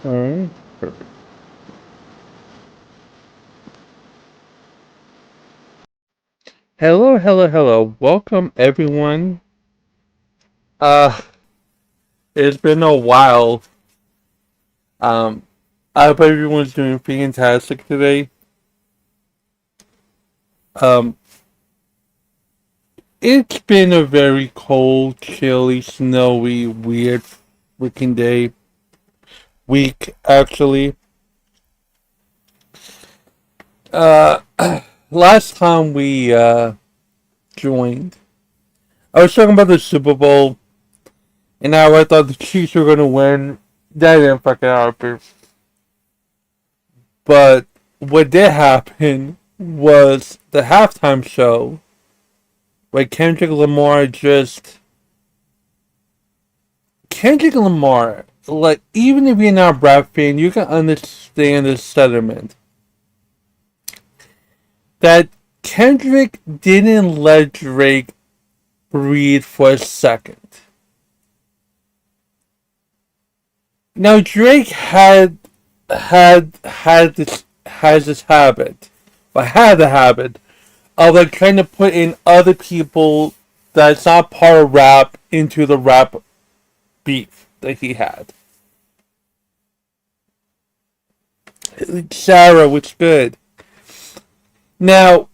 Alright. Perfect. Hello, hello, hello. Welcome everyone. Uh it's been a while. Um I hope everyone's doing fantastic today. Um it's been a very cold, chilly, snowy, weird freaking day. Week actually. Uh last time we joined, I was talking about the Super Bowl and how I thought the Chiefs were gonna win. That didn't fucking happen. But what did happen was the halftime show where Kendrick Lamar, like, even if you're not a rap fan, you can understand the sentiment that Kendrick didn't let Drake breathe for a second. Now Drake has this habit, but had the habit of like trying to put in other people that's not part of rap into the rap beef that he had. Sarah, which good. Now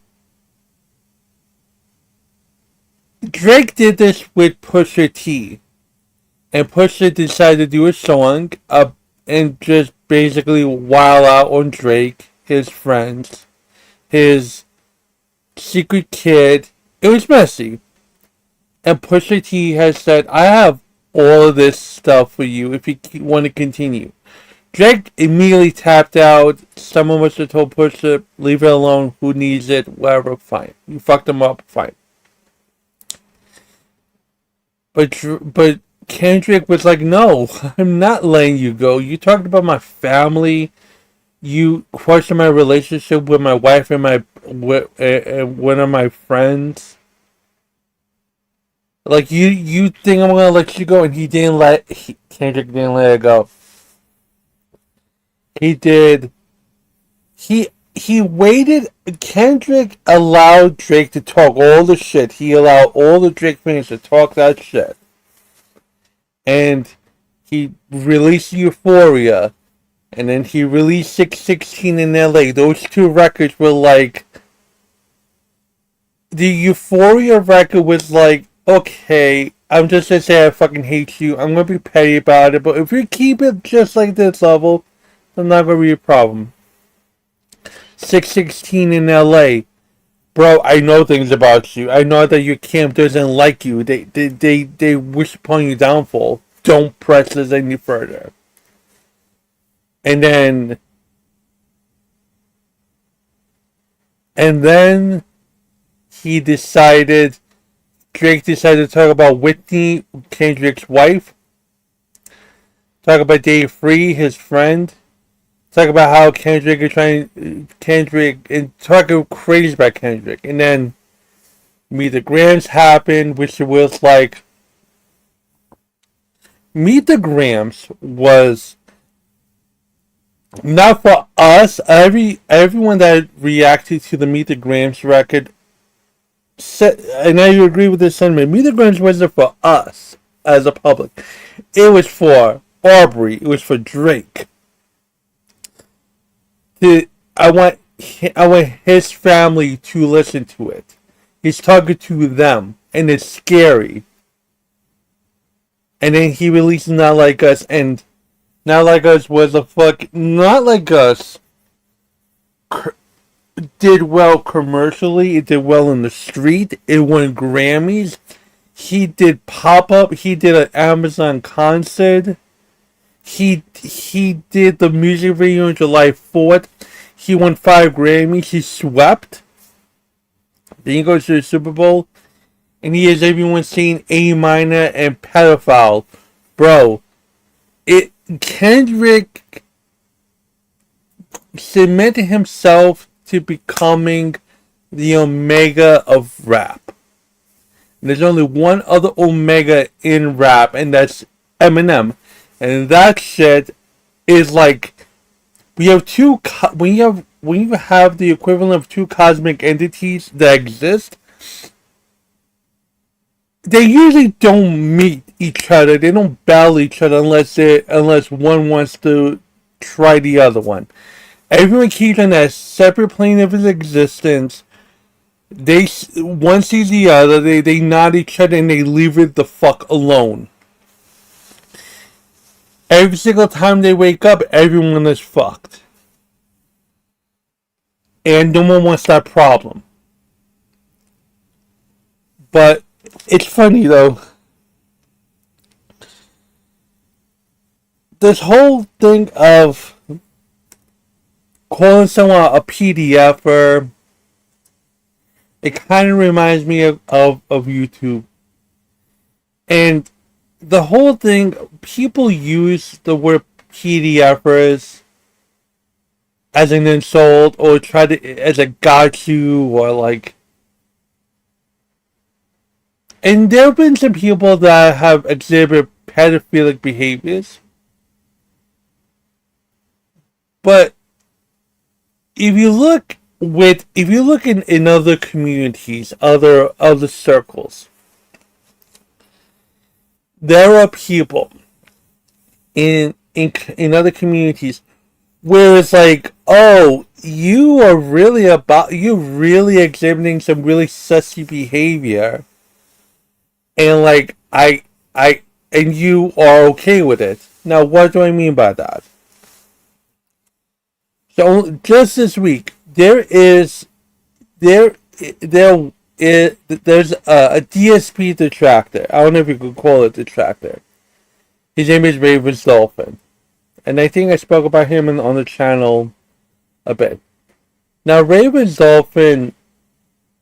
Drake did this with Pusha T, and Pusha decided to do a song and just basically wild out on Drake, his friends, his secret kid. It was messy. And Pusha T has said, I have all of this stuff for you if you want to continue. Drake immediately tapped out. Someone must have told Pusha, leave it alone, who needs it, whatever, fine. You fucked him up, fine. But Kendrick was like, no, I'm not letting you go. You talked about my family. You questioned my relationship with my wife and one of my friends. Like, you think I'm gonna let you go, and Kendrick didn't let it go. He did. He waited. Kendrick allowed Drake to talk all the shit. He allowed all the Drake fans to talk that shit. And he released Euphoria. And then he released 616 in LA. Those two records were like... The Euphoria record was like, okay, I'm just gonna say I fucking hate you. I'm gonna be petty about it. But if you keep it just like this level, it's not gonna be a problem. 616 in LA. Bro, I know things about you. I know that your camp doesn't like you. They wish upon your downfall. Don't press this any further. And then Drake decided to talk about Whitney, Kendrick's wife. Talk about Dave Free, his friend. Talk about how Kendrick and talking crazy about Kendrick. And then Meet the Grams happened, which was like, Meet the Grams was not for us. Everyone that reacted to the Meet the Grams record said, and I agree with this sentiment, Meet the Grams wasn't for us as a public. It was for Aubrey. It was for Drake. I want his family to listen to it. He's talking to them, and it's scary. And then he released Not Like Us, and Not Like Us was Not Like Us did well commercially. It did well in the street. It won Grammys. He did pop-up. He did an Amazon concert. He did the music video on July 4th. He won 5 Grammys. He swept. Then he goes to the Superbowl. And he has everyone saying A minor and pedophile. Bro, Kendrick cemented himself to becoming the Omega of rap. And there's only one other Omega in rap, and that's Eminem. And that shit is like, when you have the equivalent of two cosmic entities that exist, they usually don't meet each other. They don't battle each other unless one wants to try the other one. Everyone keeps on that separate plane of his existence. One sees the other. They nod each other and they leave it the fuck alone. Every single time they wake up, everyone is fucked. And no one wants that problem. But it's funny though. This whole thing of calling someone a PDFer, it kind of reminds me of YouTube. And the whole thing, people use the word PDFers as an insult or try to as a got you or like. And there have been some people that have exhibited pedophilic behaviors. But if you look in other communities, other circles, there are people in other communities where it's like, oh, you're really exhibiting some really sussy behavior, and like and you are okay with it. Now, what do I mean by that? So just this week, there there's a DSP detractor. I don't know if you could call it detractor. His name is Ravensdolphin, and I think I spoke about him on the channel a bit. Now, Ravensdolphin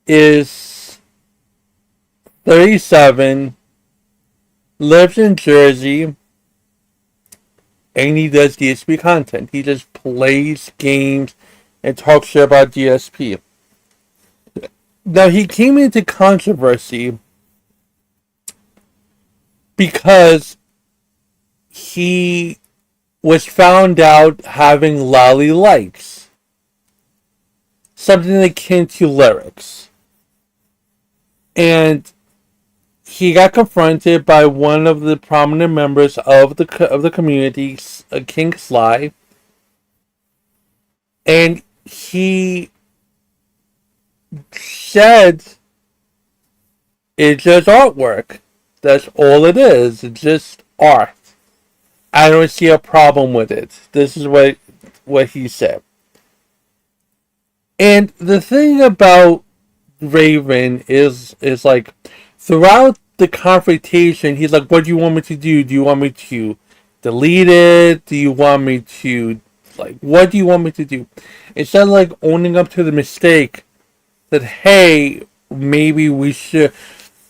is 37, lives in Jersey, and he does DSP content. He just plays games and talks shit about DSP. Now, he came into controversy because he was found out having lolly likes. Something akin to lyrics. And he got confronted by one of the prominent members of the community, King Sly, and he said it's just artwork. That's all it is. It's just art. I don't see a problem with it. This is what he said. And the thing about Raven is like, throughout the confrontation, he's like, what do you want me to do? Do you want me to delete it? Do you want me to, like, what do you want me to do? Instead of, like, owning up to the mistake that, hey, maybe we should,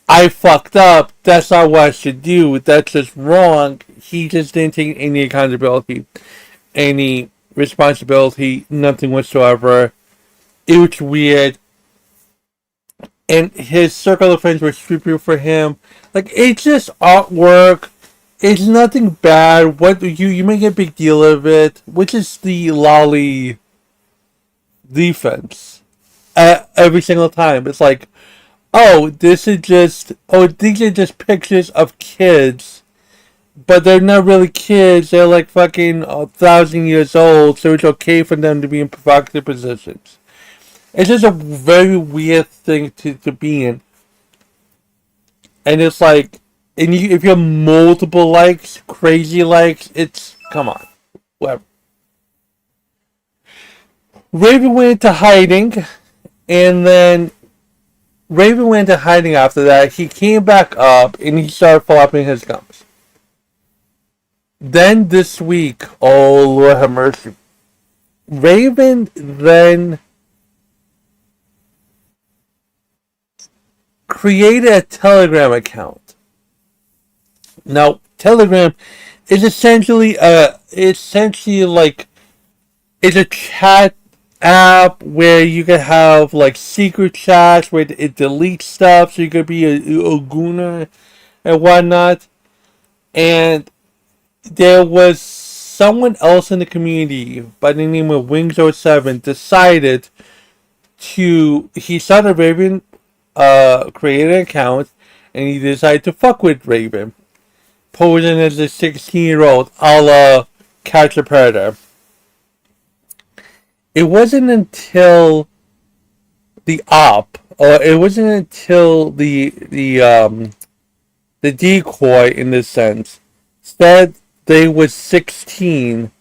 I fucked up, that's not what I should do, that's just wrong, he just didn't take any accountability, any responsibility, nothing whatsoever. It was weird. And his circle of friends were super for him. Like, it's just artwork. It's nothing bad. What you make a big deal of it, which is the lolly defense. Every single time, it's like, these are just pictures of kids, but they're not really kids. They're like fucking 1,000 years old, so it's okay for them to be in provocative positions. It's just a very weird thing to be in. And it's like, if you have multiple likes, crazy likes, come on. Whatever. Raven went into hiding, and then Raven went into hiding after that. He came back up, and he started flopping his gums. Then this week, oh Lord have mercy, Raven then created a Telegram account. Now, Telegram is essentially like, it's a chat app where you can have like secret chats where it deletes stuff, so you could be a gooner and whatnot. And there was someone else in the community by the name of Wings07 decided he started Raven, created an account, and he decided to fuck with Raven, posing as a 16-year-old, a la Catch a Predator. It wasn't until the decoy, in this sense, said they was 16,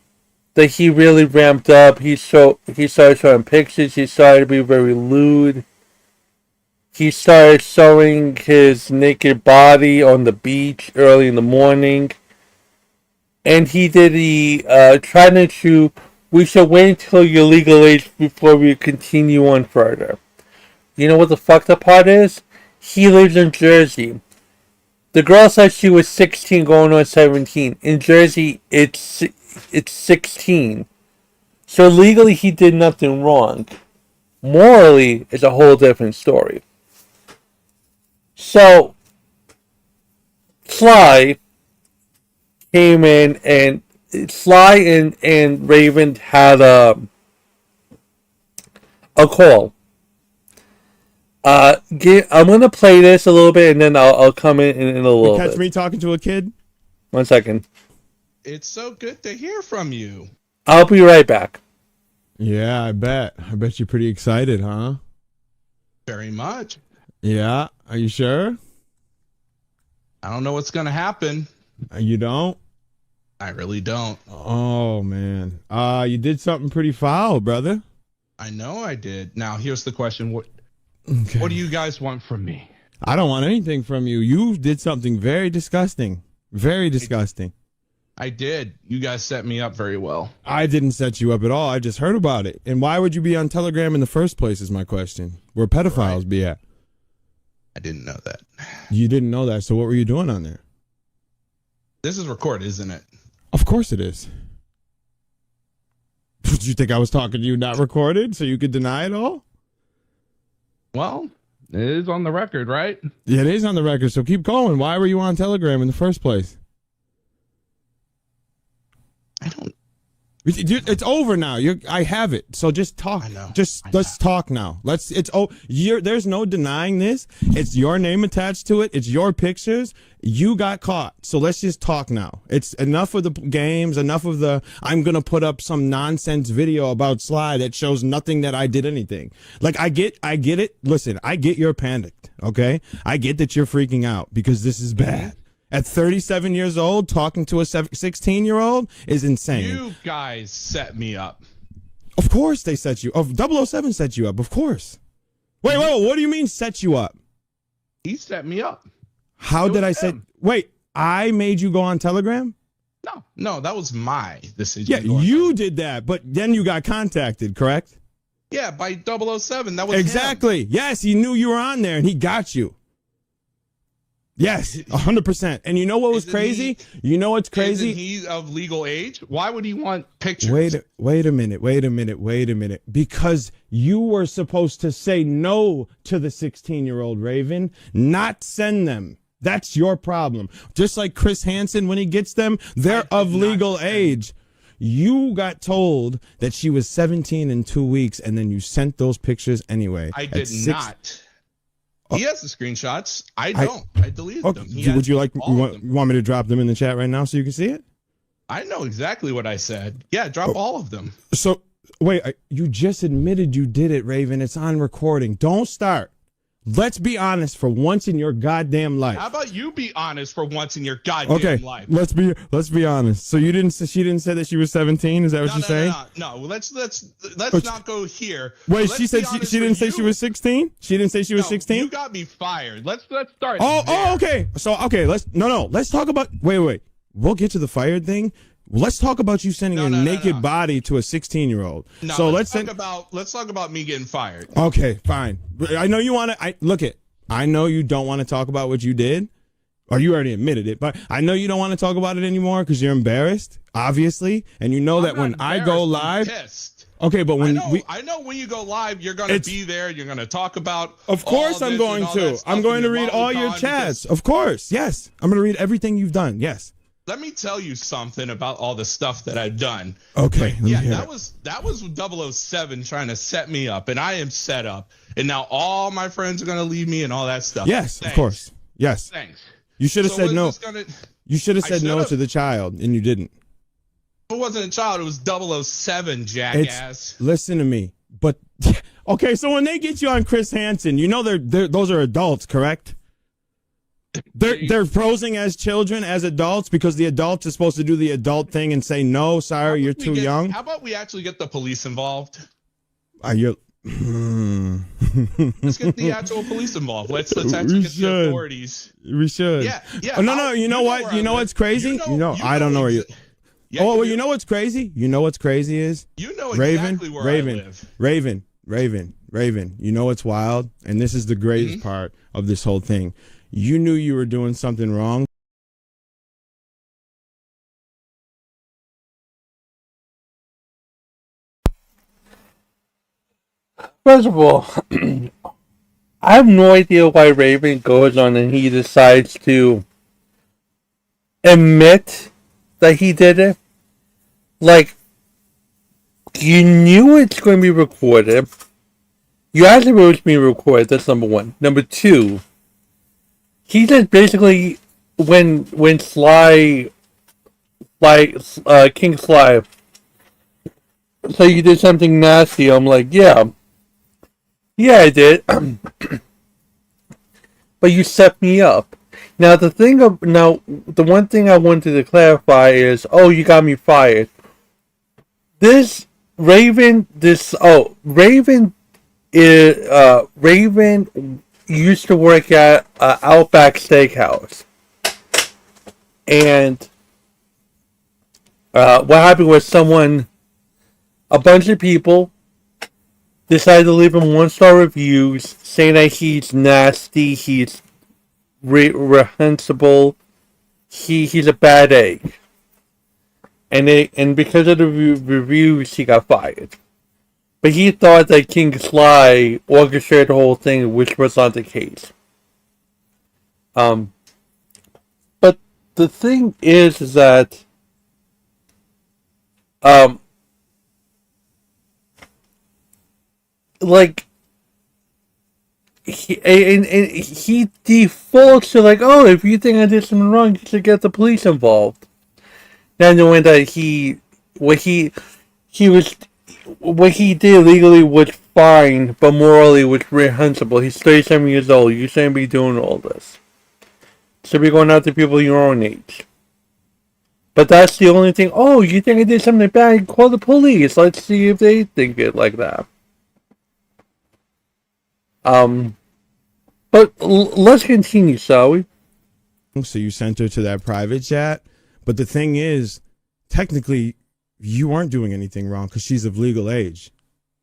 that he really ramped up. He started showing pictures. He started to be very lewd. He started showing his naked body on the beach early in the morning. And he did the trident to, we should wait until you're legal age before we continue on further. You know what the fucked up part is? He lives in Jersey. The girl said she was 16 going on 17. In Jersey, it's 16. So legally he did nothing wrong. Morally, it's a whole different story. So, Sly came in, and Sly and Raven had a call. I'm gonna play this a little bit, and then I'll come in a little bit. Catch me talking to a kid? 1 second. It's so good to hear from you. I'll be right back. Yeah, I bet you're pretty excited, huh? Very much. Yeah, are you sure? I don't know what's going to happen. You don't? I really don't. Oh man. You did something pretty foul, brother. I know I did. Now, here's the question. What Okay. do you guys want from me? I don't want anything from you. You did something very disgusting. Very disgusting. I did. You guys set me up very well. I didn't set you up at all. I just heard about it. And why would you be on Telegram in the first place is my question. Where pedophiles be at? I didn't know that. You didn't know that. So what were you doing on there? This is recorded, isn't it? Of course it is. Did you think I was talking to you not recorded so you could deny it all? Well, it is on the record, right? Yeah, it is on the record, so keep going. Why were you on Telegram in the first place? I don't. It's over now. I have it. So just talk. I know. Let's talk now. There's no denying this. It's your name attached to it. It's your pictures. You got caught. So let's just talk now. It's enough of the games, enough of the I'm going to put up some nonsense video about Sly that shows nothing that I did anything. Like I get it. Listen, I get you're panicked, okay? I get that you're freaking out because this is bad. At 37 years old, talking to a 16-year-old is insane. You guys set me up. Of course they set you up. 007 set you up, of course. Wait, what do you mean set you up? He set me up. How did I set? Wait, I made you go on Telegram? No, that was my decision. Yeah, you did that, but then you got contacted, correct? Yeah, by 007. That was exactly. him. Yes, he knew you were on there and he got you. Yes, 100%. And you know what was crazy? You know what's crazy? Isn't he of legal age? Why would he want pictures? Wait a minute. Because you were supposed to say no to the 16-year-old Raven, not send them. That's your problem. Just like Chris Hansen, when he gets them, they're of legal age. You got told that she was 17 in 2 weeks, and then you sent those pictures anyway. I did not. He has the screenshots. I don't. I deleted them. Would you want me to drop them in the chat right now so you can see it? I know exactly what I said. Yeah, drop all of them. So, wait, you just admitted you did it, Raven. It's on recording. Don't start. Let's be honest for once in your goddamn life. How about you be honest for once in your goddamn life? Let's be honest. So she didn't say that she was 17? Is that what you're saying? No. Let's not go here. Wait, she said she didn't say she was 16? She didn't say she was 16? You got me fired. Let's start. Okay. So let's talk about wait. We'll get to the fired thing. Let's talk about you sending your naked body to a 16-year-old. No, so let's talk about me getting fired. Okay, fine. I know you want to. I know you don't want to talk about what you did, or you already admitted it. But I know you don't want to talk about it anymore because you're embarrassed, obviously, and you know that when I go live. Okay, but when I know when you go live, you're gonna be there. You're gonna talk about. Of course, I'm going to. I'm going to read all your chats. Of course, yes. I'm going to read everything you've done. Yes. Let me tell you something about all the stuff that I've done. Okay. Yeah, that was 007 trying to set me up, and I am set up, and now all my friends are gonna leave me and all that stuff. Yes, of course. Yes. Thanks. You should have said no. You should have said no to the child, and you didn't. It wasn't a child. It was 007, jackass. Listen to me. But okay, so when they get you on Chris Hansen, you know those are adults, correct? They're posing as children, as adults, because the adults are supposed to do the adult thing and say, no, sorry, you're too young. How about we actually get the police involved? Let's get the actual police involved. Let's actually get the authorities. We should. Yeah. Oh, no. You know what? You know what's crazy? I don't know where you. Yeah, well, you know what's crazy? You know what's crazy is? You know exactly where I live. Raven. You know what's wild? And this is the greatest part of this whole thing. You knew you were doing something wrong. First of all, I have no idea why Raven goes on and he decides to admit that he did it. Like, you knew it's going to be recorded. You actually knew it was being recorded. That's number one. Number two, he just basically, when Sly, King Sly, so you did something nasty, I'm like, yeah, I did. But you set me up. Now the one thing I wanted to clarify is, oh, you got me fired. Raven used to work at Outback Steakhouse, and what happened was a bunch of people decided to leave him 1-star reviews saying that he's nasty, he's reprehensible, he's a bad egg. And because of the reviews, he got fired. But he thought that King Sly orchestrated the whole thing, which was not the case. But the thing is that like he defaults to like, oh, if you think I did something wrong, you should get the police involved. Not knowing that what he did legally was fine, but morally was reprehensible. He's 37 years old. You shouldn't be doing all this. Should be going after people your own age. But that's the only thing. Oh, you think I did something bad? Call the police. Let's see if they think it like that. But let's continue, shall we? So you sent her to that private chat, but the thing is, technically, you weren't doing anything wrong because she's of legal age.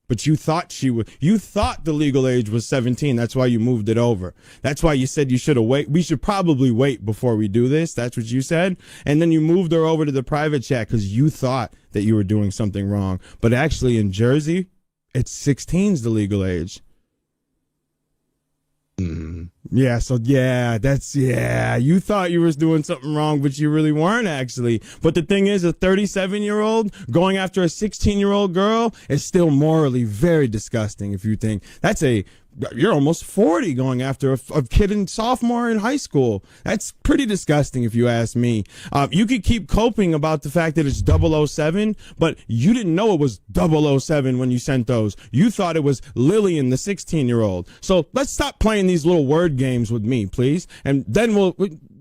But you thought you thought the legal age was 17. That's why you moved it over. That's why you said you should have we should probably wait before we do this. That's what you said. And then you moved her over to the private chat because you thought that you were doing something wrong. But actually in Jersey, it's 16's the legal age. Yeah, so you thought you was doing something wrong, but you really weren't actually. But the thing is, a 37-year-old going after a 16-year-old girl is still morally very disgusting. If you think you're almost 40 going after a kid in sophomore in high school. That's pretty disgusting if you ask me. You could keep coping about the fact that it's 007, but you didn't know it was 007 when you sent those. You thought it was Lillian, the 16-year-old. So let's stop playing these little word games with me, please. And then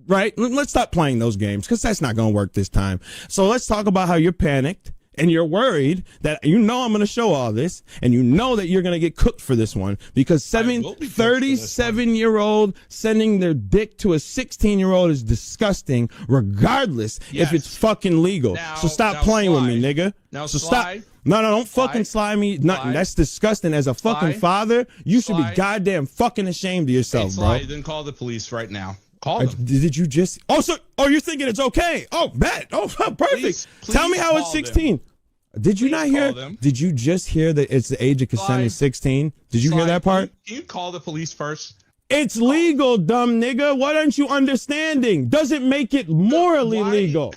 let's stop playing those games because that's not going to work this time. So let's talk about how you're panicked. And you're worried that I'm going to show all this, and you know that you're going to get cooked for this one because 37-year-old sending their dick to a 16-year-old is disgusting, regardless if it's fucking legal. So stop playing with me, nigga. Now so Sly, stop. No, don't fucking slide me. Nothing. That's disgusting. As a fucking father, you should be goddamn fucking ashamed of yourself, bro. Then call the police right now. Call them. Did you just? You're thinking it's okay? Oh, bet. Oh, perfect. Please Tell me how it's 16. Did you not hear? Did you just hear that it's the age of consent is 16? Did you hear that part? Can you call the police first? It's legal, dumb nigga. What aren't you understanding? Doesn't make it morally legal.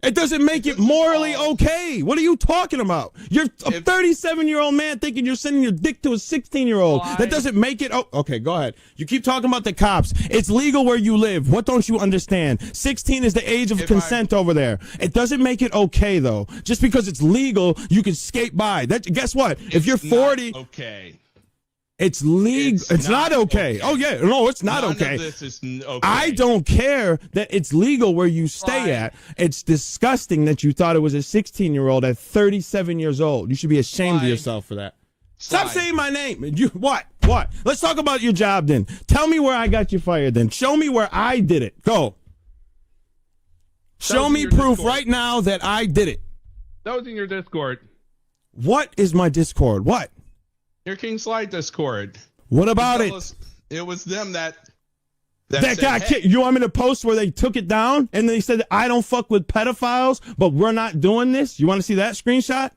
It doesn't make it morally okay. What are you talking about? You're a 37-year-old man thinking you're sending your dick to a 16-year-old. That doesn't make it. Oh, okay, go ahead. You keep talking about the cops. It's legal where you live. What don't you understand? 16 is the age of consent over there. It doesn't make it okay, though. Just because it's legal, you can skate by. Guess what? If you're 40. Okay. It's legal. It's not okay. Oh, yeah. No, it's not okay. Of this is okay. I don't care that it's legal where you stay at. It's disgusting that you thought it was a 16-year-old at 37 years old. You should be ashamed of yourself for that. Stop saying my name. What? Let's talk about your job then. Tell me where I got you fired then. Show me where I did it. Go. Show me proof right now that I did it. That was in your Discord. What is my Discord? What? Your King Slide Discord. What about it? It was them that got kicked. You want me to post where they took it down and they said, I don't fuck with pedophiles, but we're not doing this? You want to see that screenshot?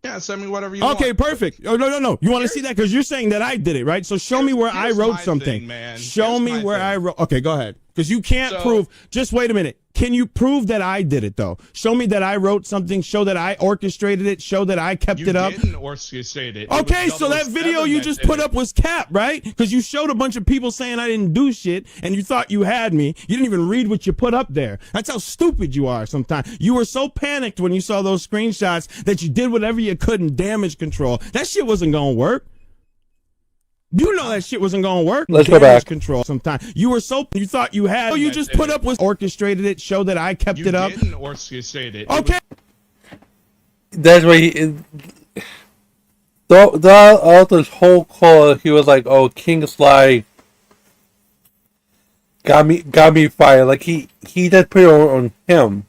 Yeah, send me whatever you want. Okay, perfect. Oh, no. You want to see that? Because you're saying that I did it, right? So show me where I wrote something. Show me where I wrote. Okay, go ahead. Because you can't prove. Just wait a minute. Can you prove that I did it, though? Show me that I wrote something. Show that I orchestrated it. Show that I kept it up. You didn't orchestrate it. Okay, so that video you just put up was cap, right? Because you showed a bunch of people saying I didn't do shit, and you thought you had me. You didn't even read what you put up there. That's how stupid you are sometimes. You were so panicked when you saw those screenshots that you did whatever you could in damage control. That shit wasn't going to work. You know that shit wasn't gonna work. Let's go Damage back. control. Sometimes you were so you thought you had. You just put up with orchestrated it. Show that I kept it up. You didn't orchestrate it. Okay. That's why he. All this whole call, he was like, "Oh, King Sly got me fired." Like he just put it on him.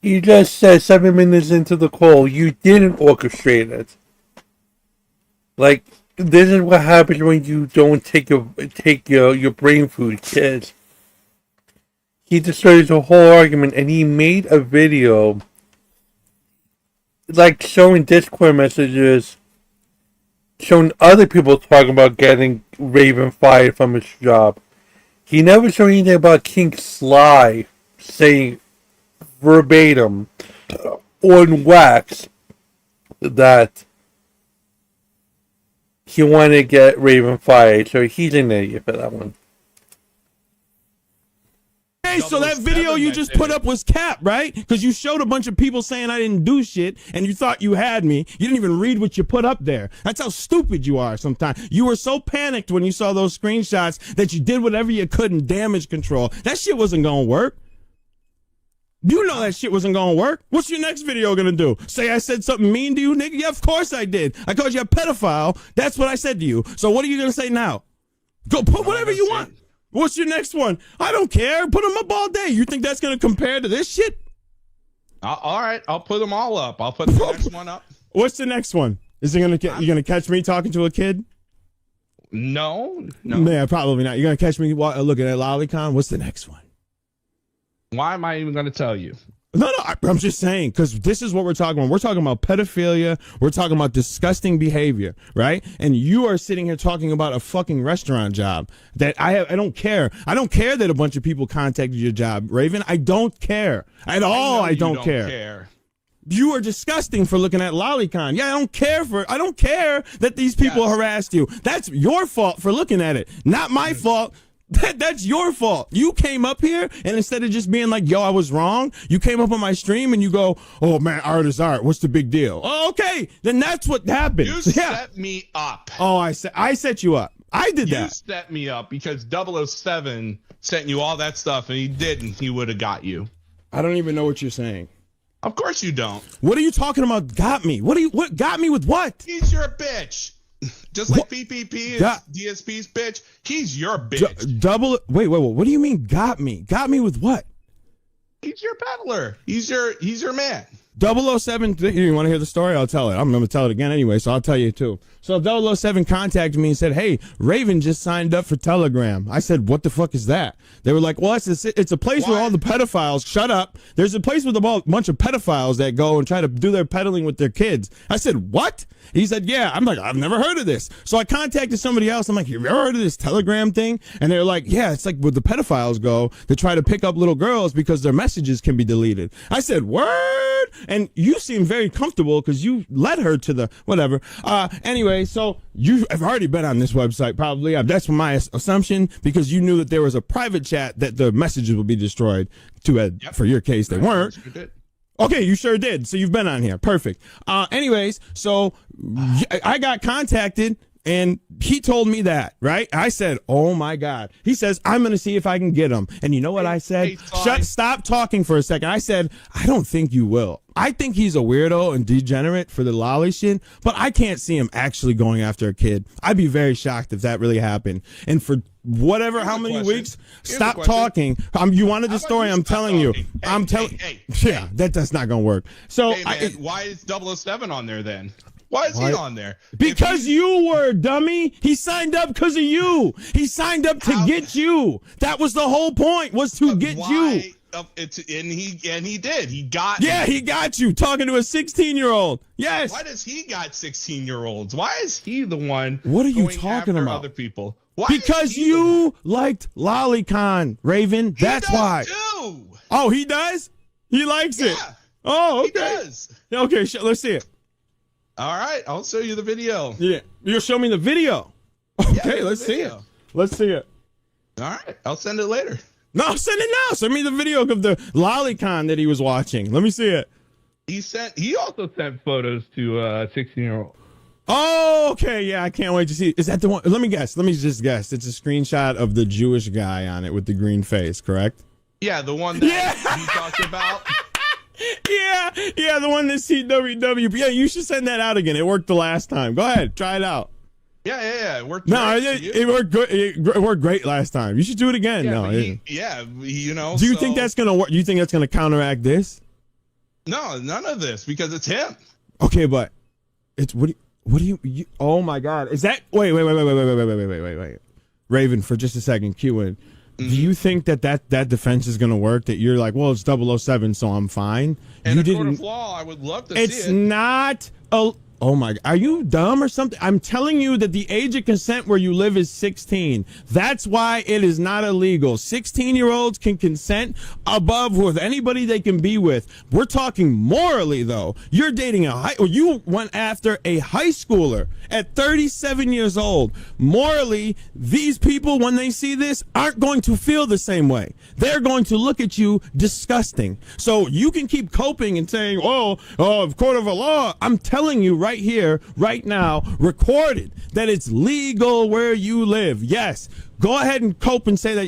You just said 7 minutes into the call, you didn't orchestrate it. Like, this is what happens when you don't take your brain food, kids. He destroys the whole argument, and he made a video, like showing Discord messages, showing other people talking about getting Raven fired from his job. He never showed anything about King Sly saying verbatim on wax that he wanted to get Raven fired, so he's an idiot for that one. Okay, so that video you just put up was cap, right? Because you showed a bunch of people saying I didn't do shit, and you thought you had me. You didn't even read what you put up there. That's how stupid you are sometimes. You were so panicked when you saw those screenshots that you did whatever you could in damage control. That shit wasn't gonna work. You know that shit wasn't gonna work. What's your next video gonna do? Say I said something mean to you, nigga? Yeah, of course I did. I called you a pedophile. That's what I said to you. So what are you gonna say now? Go put whatever you want. What's your next one? I don't care. Put them up all day. You think that's gonna compare to this shit? All right, I'll put them all up. I'll put the next one up. What's the next one? Is it you gonna catch me talking to a kid? No. Yeah, probably not. You're gonna catch me looking at Lolicon? What's the next one? Why am I even going to tell you? No, I'm just saying, because this is what we're talking about. We're talking about pedophilia. We're talking about disgusting behavior, right? And you are sitting here talking about a fucking restaurant job that I don't care. I don't care that a bunch of people contacted your job, Raven. I don't care at all. I don't care. You are disgusting for looking at Lolicon. Yeah, I don't care that these people harassed you. That's your fault for looking at it, not my fault. That's your fault. You came up here, and instead of just being like, yo, I was wrong, you came up on my stream and you go, oh man, art is art. What's the big deal? Oh, okay. Then that's what happened. You set me up. Oh, I set you up. I did that. You set me up because 007 sent you all that stuff, and he didn't. He would have got you. I don't even know what you're saying. Of course you don't. What are you talking about? Got me. What got me with what? He's your bitch. Just like PPP is DSP's bitch, he's your bitch. Wait. What do you mean got me? Got me with what? He's your peddler. He's your man. 007, you want to hear the story? I'll tell it. I'm going to tell it again anyway, so I'll tell you too. So 007 contacted me and said, hey, Raven just signed up for Telegram. I said, what the fuck is that? They were like, well, it's a place where all the pedophiles, shut up. There's a place with a bunch of pedophiles that go and try to do their peddling with their kids. I said, what? He said, yeah. I'm like, I've never heard of this. So I contacted somebody else. I'm like, you ever heard of this Telegram thing? And they're like, yeah, it's like where the pedophiles go to try to pick up little girls because their messages can be deleted. I said, word? And you seem very comfortable because you led her to the whatever. Anyway, so you have already been on this website probably. That's my assumption because you knew that there was a private chat that the messages would be destroyed. For your case, they weren't. Okay, you sure did. So you've been on here. Perfect. Anyways, so I got contacted and he told me that, right? I said, oh my God. He says, I'm going to see if I can get him. And you know what I said? Stop talking for a second. I said, I don't think you will. I think he's a weirdo and degenerate for the lolly shit, but I can't see him actually going after a kid. I'd be very shocked if that really happened. And for how many weeks, stop talking. You wanted the story. I'm telling you. Yeah, that's not going to work. So why is 007 on there then? Why is he on there? Because you were, dummy. He signed up because of you. He signed up to get you. That was the whole point, was to get you. And he did. He got he got you talking to a 16-year-old. Yes. Why does he got 16-year-olds? Why is he the one? What are you talking about? Other people. Why because you liked Lolicon, Raven. That's why. Too. Oh, he does? He likes it. Oh, okay. He does. Okay, let's see it. All right, I'll show you the video. Yeah, you'll show me the video. Okay, let's see it. Let's see it. All right, I'll send it later. No, send it now. Send me the video of the Lolicon that he was watching. Let me see it. He also sent photos to 16-year-old. Oh, okay. Yeah, I can't wait to see. Is that the one? Let me guess. Let me just guess. It's a screenshot of the Jewish guy on it with the green face, correct? Yeah, the one that you talked about. Yeah, the one that CWW. Yeah, you should send that out again. It worked the last time. Go ahead, try it out. Yeah. It worked. No, it worked good. It worked great last time. You should do it again. Yeah, you know. Do you think that's gonna work? Do you think that's gonna counteract this? No, none of this because it's him. Okay, but it's what do you oh my God, is that wait, Raven, for just a second, cue in. Do you think that defense is going to work? That you're like, well, it's 007, so I'm fine. And you a court of law, I would love to see it. It's not a. Oh my! Are you dumb or something? I'm telling you that the age of consent where you live is 16. That's why it is not illegal. 16-year-olds can consent above with anybody they can be with. We're talking morally, though. You're dating you went after a high schooler at 37 years old. Morally, these people, when they see this, aren't going to feel the same way. They're going to look at you disgusting. So you can keep coping and saying, oh, court of law. I'm telling you right here, right now, recorded that it's legal where you live. Yes. Go ahead and cope and say that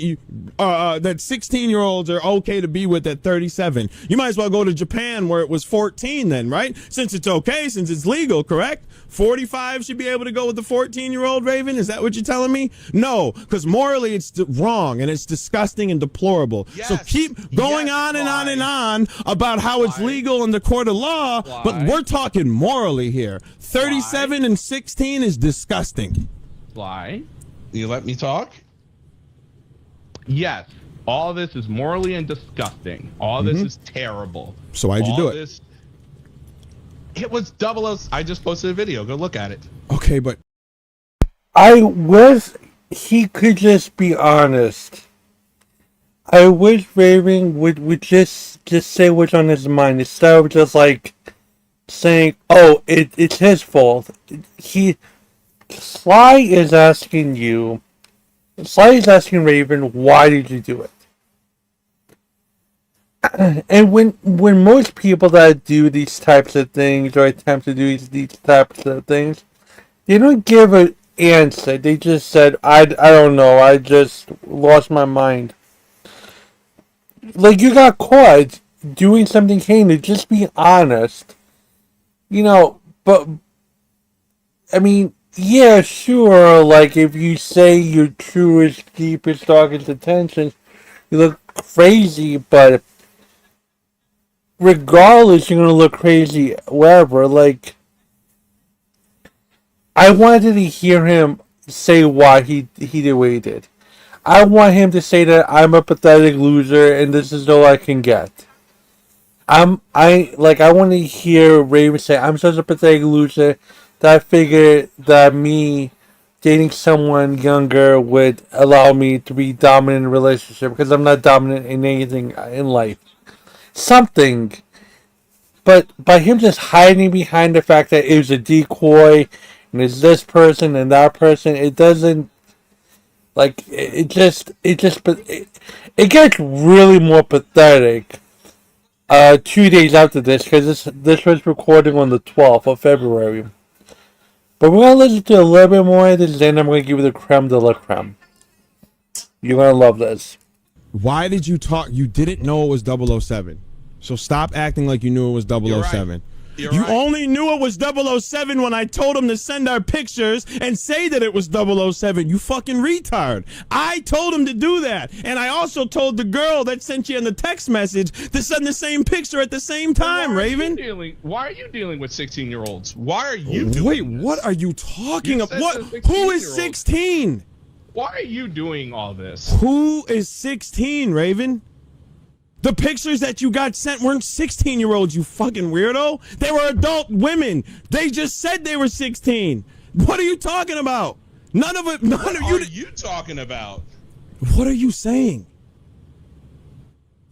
that 16-year-olds are okay to be with at 37. You might as well go to Japan where it was 14 then, right? Since it's okay, since it's legal, correct? 45 should be able to go with the 14-year-old, Raven? Is that what you're telling me? No, because morally it's wrong and it's disgusting and deplorable. Yes. So keep going on and on and on about how it's legal in the court of law, but we're talking morally here. 37 and 16 is disgusting. Why? You let me talk? Yes, all this is morally and disgusting. All this is terrible. So why'd you do it? It was I just posted a video. Go look at it. Okay, but I wish he could just be honest. I wish Raven would just say what's on his mind instead of just like saying, "Oh, it's his fault." Sly is asking Raven, why did you do it? And when most people that do these types of things or attempt to do these types of things, they don't give an answer. They just said, I don't know, I just lost my mind. Like, you got caught doing something heinous, just be honest. You know, but, I mean, yeah, sure, like, if you say your truest, deepest, darkest intentions, you look crazy, but regardless, you're gonna look crazy wherever. Like, I wanted to hear him say why he did what he did. I want him to say that I'm a pathetic loser and this is all I can get. I want to hear Raven say, I'm such a pathetic loser that I figured that me dating someone younger would allow me to be dominant in a relationship because I'm not dominant in anything in life. Something. But by him just hiding behind the fact that it was a decoy and it's this person and that person, it doesn't, like, it gets really more pathetic 2 days after this, because this was recording on the 12th of February. But we're going to listen to a little bit more of this, and I'm going to give you the creme de la creme. You're going to love this. Why did you talk? You didn't know it was 007. So stop acting like you knew it was 007. You only knew it was 007 when I told him to send our pictures and say that it was 007. You fucking retard. I told him to do that. And I also told the girl that sent you in the text message to send the same picture at the same time, Raven. Why are you dealing with 16-year-olds? Why are you doing Wait, this? What are you talking about? Who is 16? Why are you doing all this? Who is 16, Raven? The pictures that you got sent weren't 16-year-olds, you fucking weirdo. They were adult women. They just said they were 16. What are you talking about? What are you talking about? What are you saying?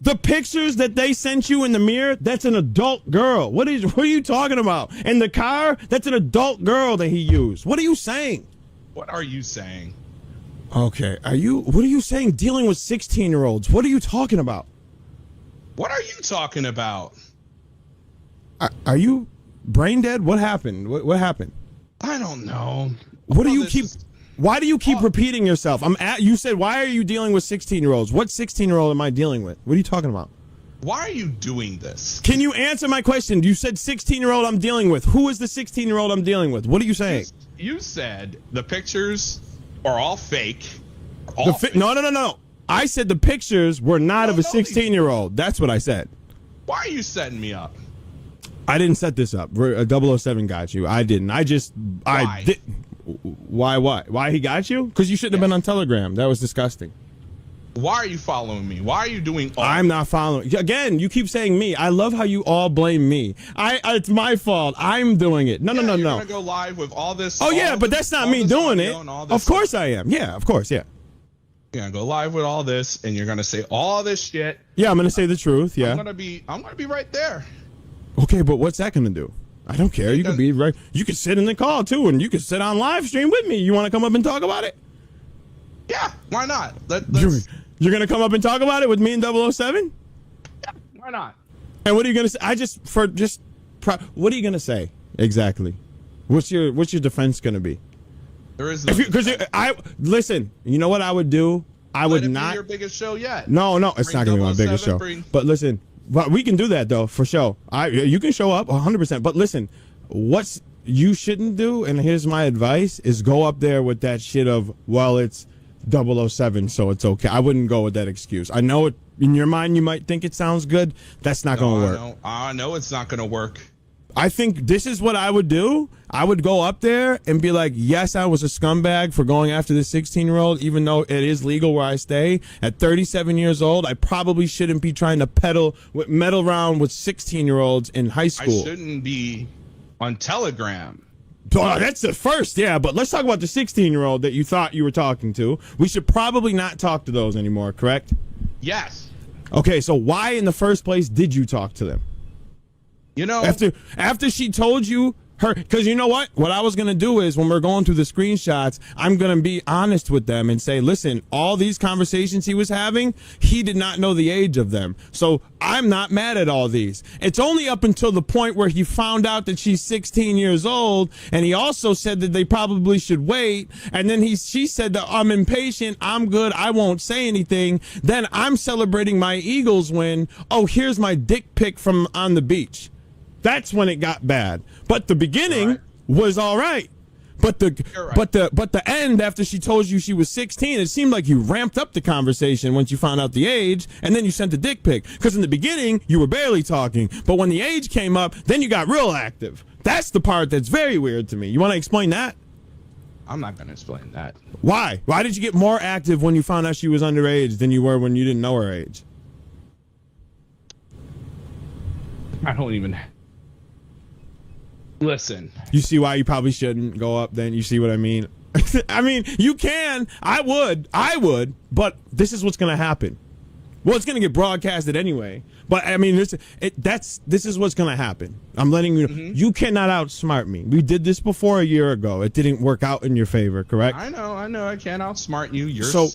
The pictures that they sent you in the mirror, that's an adult girl. What are you talking about? And the car, that's an adult girl that he used. What are you saying? What are you saying? Okay, what are you saying dealing with 16-year-olds? What are you talking about? What are you talking about? Are you brain dead? What happened? What happened? I don't know. What do you keep? Why do you keep repeating yourself? You said, why are you dealing with 16-year-olds? What 16-year-old am I dealing with? What are you talking about? Why are you doing this? Can you answer my question? You said 16-year-old I'm dealing with. Who is the 16-year-old I'm dealing with? What are you saying? You said the pictures are all fake. No. I said the pictures were not of a 16-year-old. That's what I said. Why are you setting me up? I didn't set this up. 007 got you. I didn't. Why? Why he got you? Because you shouldn't have been on Telegram. That was disgusting. Why are you following me? Why are you doing all I'm not following. Again, you keep saying me. I love how you all blame me. It's my fault. I'm doing it. No. You're gonna go live with all this. Oh, yeah, but that's not me doing it. Of course I am. Yeah, of course, yeah. You're gonna go live with all this, and you're gonna say all this shit. Yeah, I'm gonna say the truth. Yeah. I'm gonna be right there. Okay, but what's that gonna do? I don't care. You can be right. You can sit in the call too, and you can sit on live stream with me. You want to come up and talk about it? Yeah, why not? You're gonna come up and talk about it with me and 007? Yeah, why not? And what are you gonna say? What are you gonna say exactly? What's your defense gonna be? There is no listen. You know what I would do? I would not. Be your biggest show yet? No, it's not gonna be my biggest show. But listen, but we can do that though for sure. You can show up 100%. But listen, what you shouldn't do, and here's my advice: is go up there with that shit of, well, it's 007, so it's okay. I wouldn't go with that excuse. I know it, in your mind you might think it sounds good. That's not going to work. I know it's not going to work. I think this is what I would do. I would go up there and be like, yes, I was a scumbag for going after this 16-year-old, even though it is legal where I stay. At 37 years old, I probably shouldn't be trying to meddle around with 16-year-olds in high school. I shouldn't be on Telegram. Oh, that's the first, yeah, but let's talk about the 16-year-old that you thought you were talking to. We should probably not talk to those anymore, correct? Yes. Okay, so why in the first place did you talk to them? You know, after she told you because you know what I was going to do is, when we're going through the screenshots, I'm going to be honest with them and say, listen, all these conversations he was having, he did not know the age of them. So I'm not mad at all these. It's only up until the point where he found out that she's 16 years old, and he also said that they probably should wait. And then she said that I'm impatient, I'm good, I won't say anything. Then I'm celebrating my Eagles win. Oh, here's my dick pic from on the beach. That's when it got bad. But the beginning was all right. But the end, after she told you she was 16, it seemed like you ramped up the conversation once you found out the age, and then you sent the dick pic. Because in the beginning, you were barely talking. But when the age came up, then you got real active. That's the part that's very weird to me. You want to explain that? I'm not going to explain that. Why? Why did you get more active when you found out she was underage than you were when you didn't know her age? I don't even... Listen. You see why you probably shouldn't go up then? You see what I mean? I mean, you can. I would. But this is what's going to happen. Well, it's going to get broadcasted anyway. But, I mean, this is what's going to happen. I'm letting you know. Mm-hmm. You cannot outsmart me. We did this before a year ago. It didn't work out in your favor, correct? I know. I can't outsmart you. So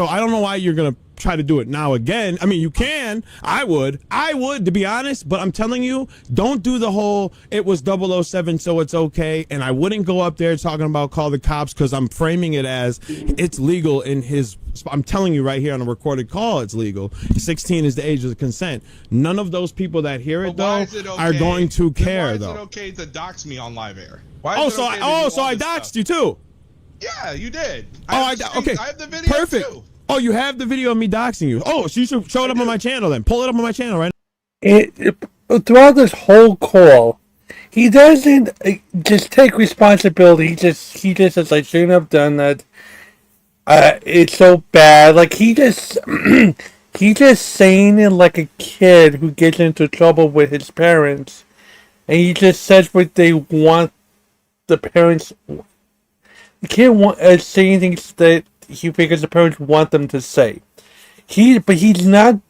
I don't know why you're going to try to do it now again. I mean, you can. I would, to be honest, but I'm telling you, don't do the whole, it was 007, so it's okay. And I wouldn't go up there talking about call the cops, because I'm framing it as it's legal in his, I'm telling you right here on a recorded call, it's legal. 16 is the age of consent. None of those people that hear it, though, are going to care, though. Why is it okay to dox me on live air? So I doxed you, too. Yeah, you did. Okay. I have the video, perfect. too. Oh, you have the video of me doxing you. Oh, so you should show it up on my channel then. Pull it up on my channel right now. Throughout this whole call, he doesn't just take responsibility. He just says, I shouldn't have done that. It's so bad. Like, he just saying it like a kid who gets into trouble with his parents. And he just says what they want the parents... The kid won't say things that he figures the parents want them to say. But he's not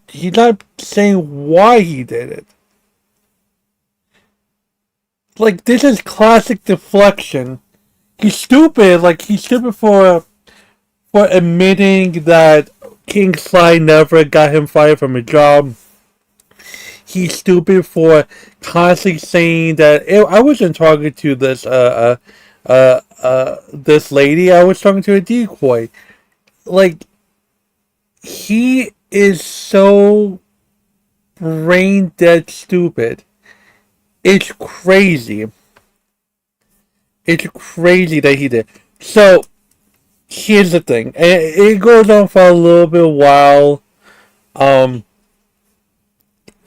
he's not saying why he did it. Like, this is classic deflection. He's stupid. Like, he's stupid for admitting that King Sly never got him fired from a job. he's stupid for constantly saying that. I wasn't talking to this lady. I was talking to a decoy. Like, he is so brain dead stupid. It's crazy. It's crazy that he did. So, here's the thing. It goes on for a little bit while.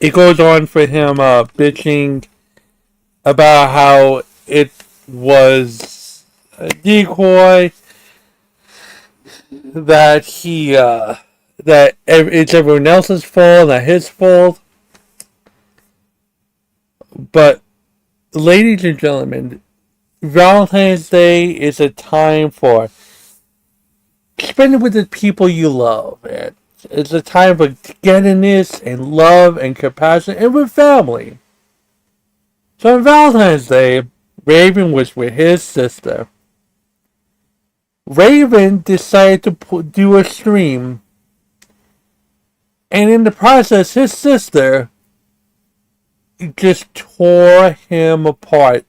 It goes on for him bitching about how it was a decoy, that it's everyone else's fault, not his fault. But, ladies and gentlemen, Valentine's Day is a time for spend it with the people you love. It's a time for togetherness and love and compassion and with family. So on Valentine's Day, Raven was with his sister. Raven decided to do a stream, and in the process, his sister just tore him apart.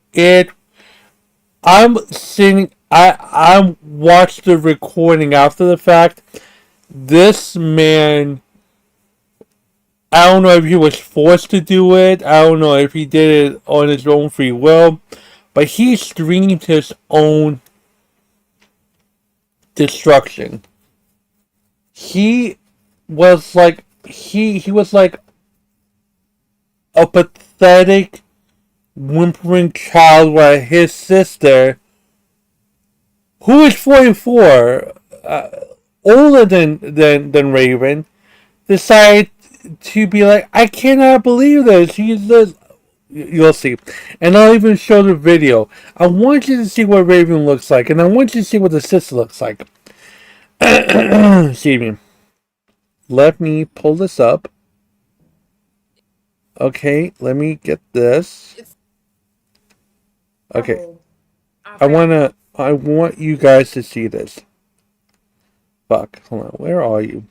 I'm sitting. I watched the recording after the fact. This man, I don't know if he was forced to do it. I don't know if he did it on his own free will, but he streamed his own destruction. He was like he was like a pathetic, whimpering child, where his sister, who is 44, older than Raven, decided to be like, I cannot believe this. He's this. You'll see. And I'll even show the video. I want you to see what Raven looks like, and I want you to see what the sister looks like. Excuse me. Let me pull this up. Okay, let me get this. Okay. I want you guys to see this. Fuck, hold on. Where are you?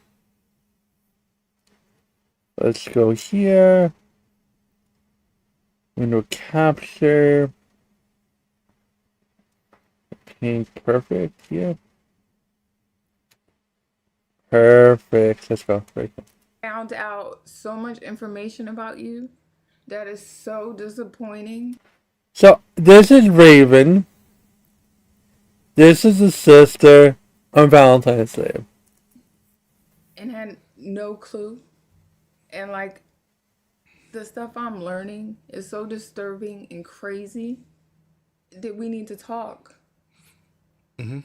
Let's go here. Window capture. Okay, perfect. Yeah. Perfect. Let's go. Found out so much information about you that is so disappointing. So, this is Raven. This is the sister on Valentine's Day. And had no clue. And like, the stuff I'm learning is so disturbing and crazy that we need to talk. Mm-hmm.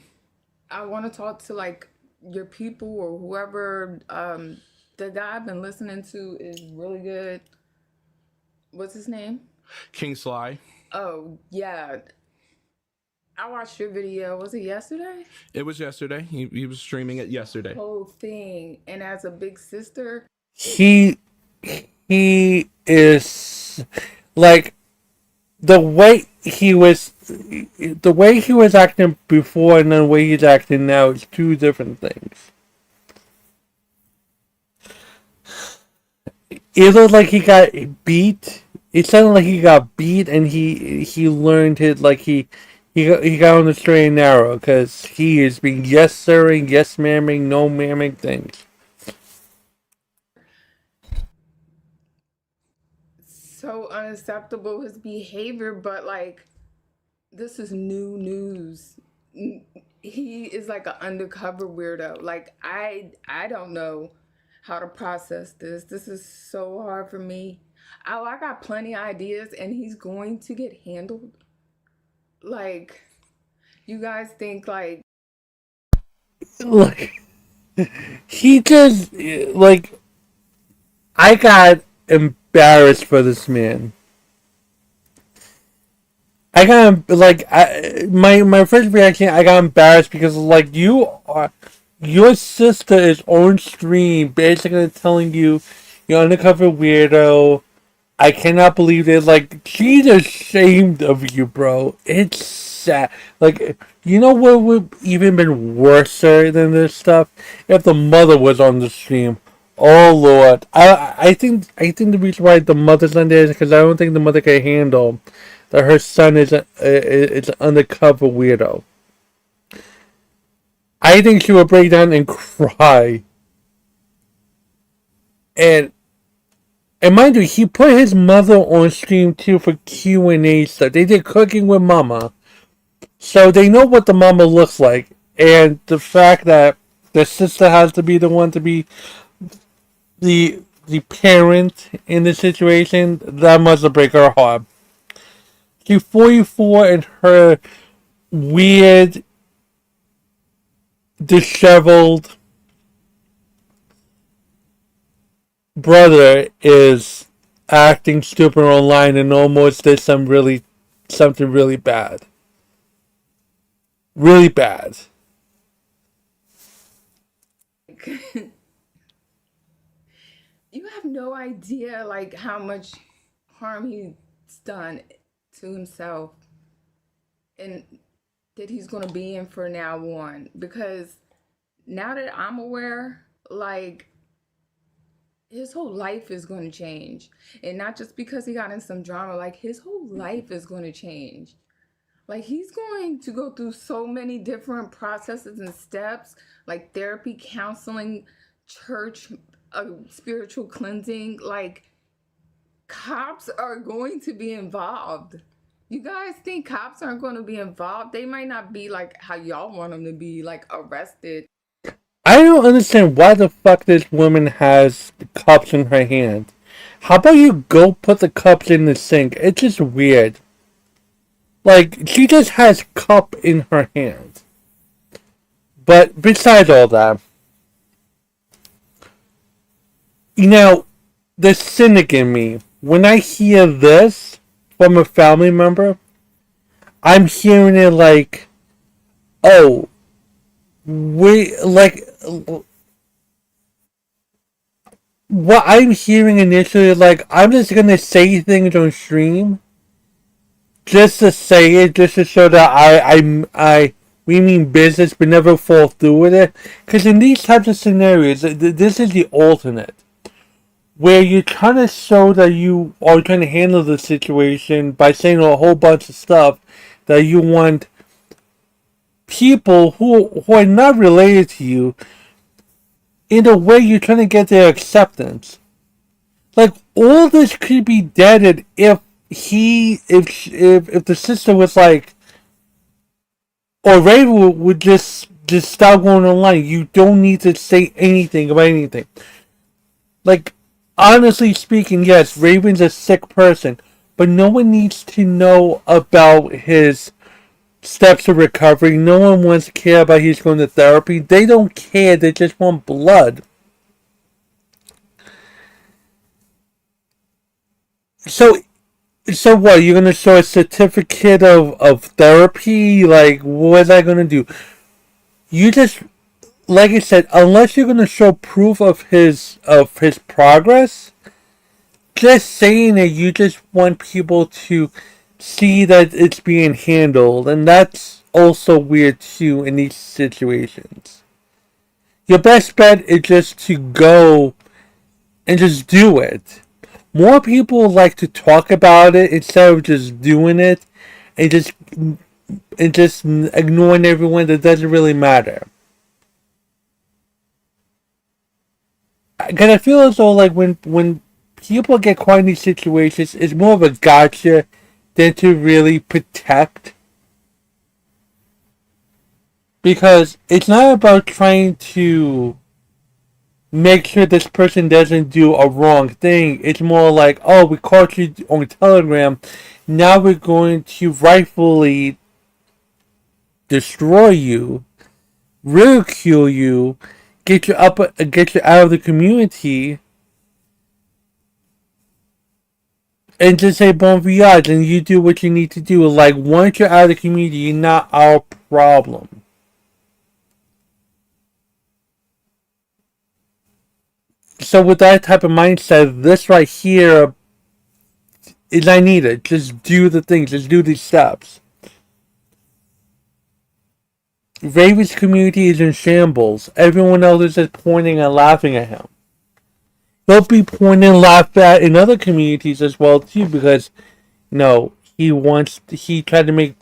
I want to talk to like your people or whoever. The guy I've been listening to is really good. What's his name? King Sly. Oh, yeah. I watched your video. Was it yesterday? It was yesterday. He was streaming it yesterday. Whole thing. And as a big sister, He is like the way he was acting before and the way he's acting now is two different things. It looked like he got beat. It sounded like he got beat, and he learned it like he got on the straight and narrow, because he is being yes sirring, yes ma'aming, no ma'aming things. so unacceptable his behavior, but like, this is new news. He is like an undercover weirdo. Like, I don't know how to process this. This is so hard for me. I got plenty of ideas, and he's going to get handled. Like, you guys think like He just like, I got embarrassed for this man. I got my first reaction. I got embarrassed because like your sister is on stream basically telling you you're undercover weirdo. I cannot believe it. Like, she's ashamed of you, bro. It's sad. Like, you know what would even been worse than this stuff? If the mother was on the stream. Oh Lord, I think the reason why the mother's on there is because I don't think the mother can handle that her son is an undercover weirdo. I think she would break down and cry. And and mind you, he put his mother on stream too for Q&A stuff. They did cooking with mama, so they know what the mama looks like. And the fact that the sister has to be the one to be the parent in the situation, that must have break her heart. She's 44 and her weird, disheveled brother is acting stupid online and almost did something really bad. Really bad. You have no idea like how much harm he's done to himself and that he's gonna be in for now on. Because now that I'm aware, like his whole life is going to change. And not just because he got in some drama, like his whole life is going to change. Like he's going to go through so many different processes and steps, like therapy, counseling, church, spiritual cleansing. Like cops are going to be involved. You guys think cops aren't going to be involved? They might not be like how y'all want them to be, like arrested. I don't understand why the fuck this woman has the cups in her hand. How about you go put the cups in the sink? It's just weird. Like, she just has cup in her hand. But besides all that, you know, the cynic in me, when I hear this from a family member, I'm hearing it like, oh, we, like, what I'm hearing initially, like, I'm just gonna say things on stream, just to say it, just to show that we mean business, but never fall through with it. Because in these types of scenarios, this is the alternate, where you're trying to show that you are trying to handle the situation by saying a whole bunch of stuff that you want people who are not related to you, in a way you're trying to get their acceptance. Like, all this could be deaded if the sister was like, or Ray would just stop going online. You don't need to say anything about anything. Like, honestly speaking, yes, Raven's a sick person, but no one needs to know about his steps of recovery. No one wants to care about he's going to therapy. They don't care. They just want blood. So what? You're gonna show a certificate of therapy? Like, what is that gonna do? You just, like I said, unless you're gonna show proof of his progress, just saying it, you just want people to see that it's being handled, and that's also weird too in these situations. Your best bet is just to go and just do it. More people like to talk about it instead of just doing it and just ignoring everyone that doesn't really matter. Because I feel as though like when people get caught in these situations, it's more of a gotcha than to really protect. Because it's not about trying to make sure this person doesn't do a wrong thing. It's more like, oh, we caught you on Telegram. Now we're going to rightfully destroy you, ridicule you, get you out of the community, and just say bon voyage, and you do what you need to do. Like, once you're out of the community, you're not our problem. So with that type of mindset, this right here is I need it. Just do the things. Just do these steps. Raven's community is in shambles. Everyone else is just pointing and laughing at him. they'll be pointing and laugh at in other communities as well too, because he tried to make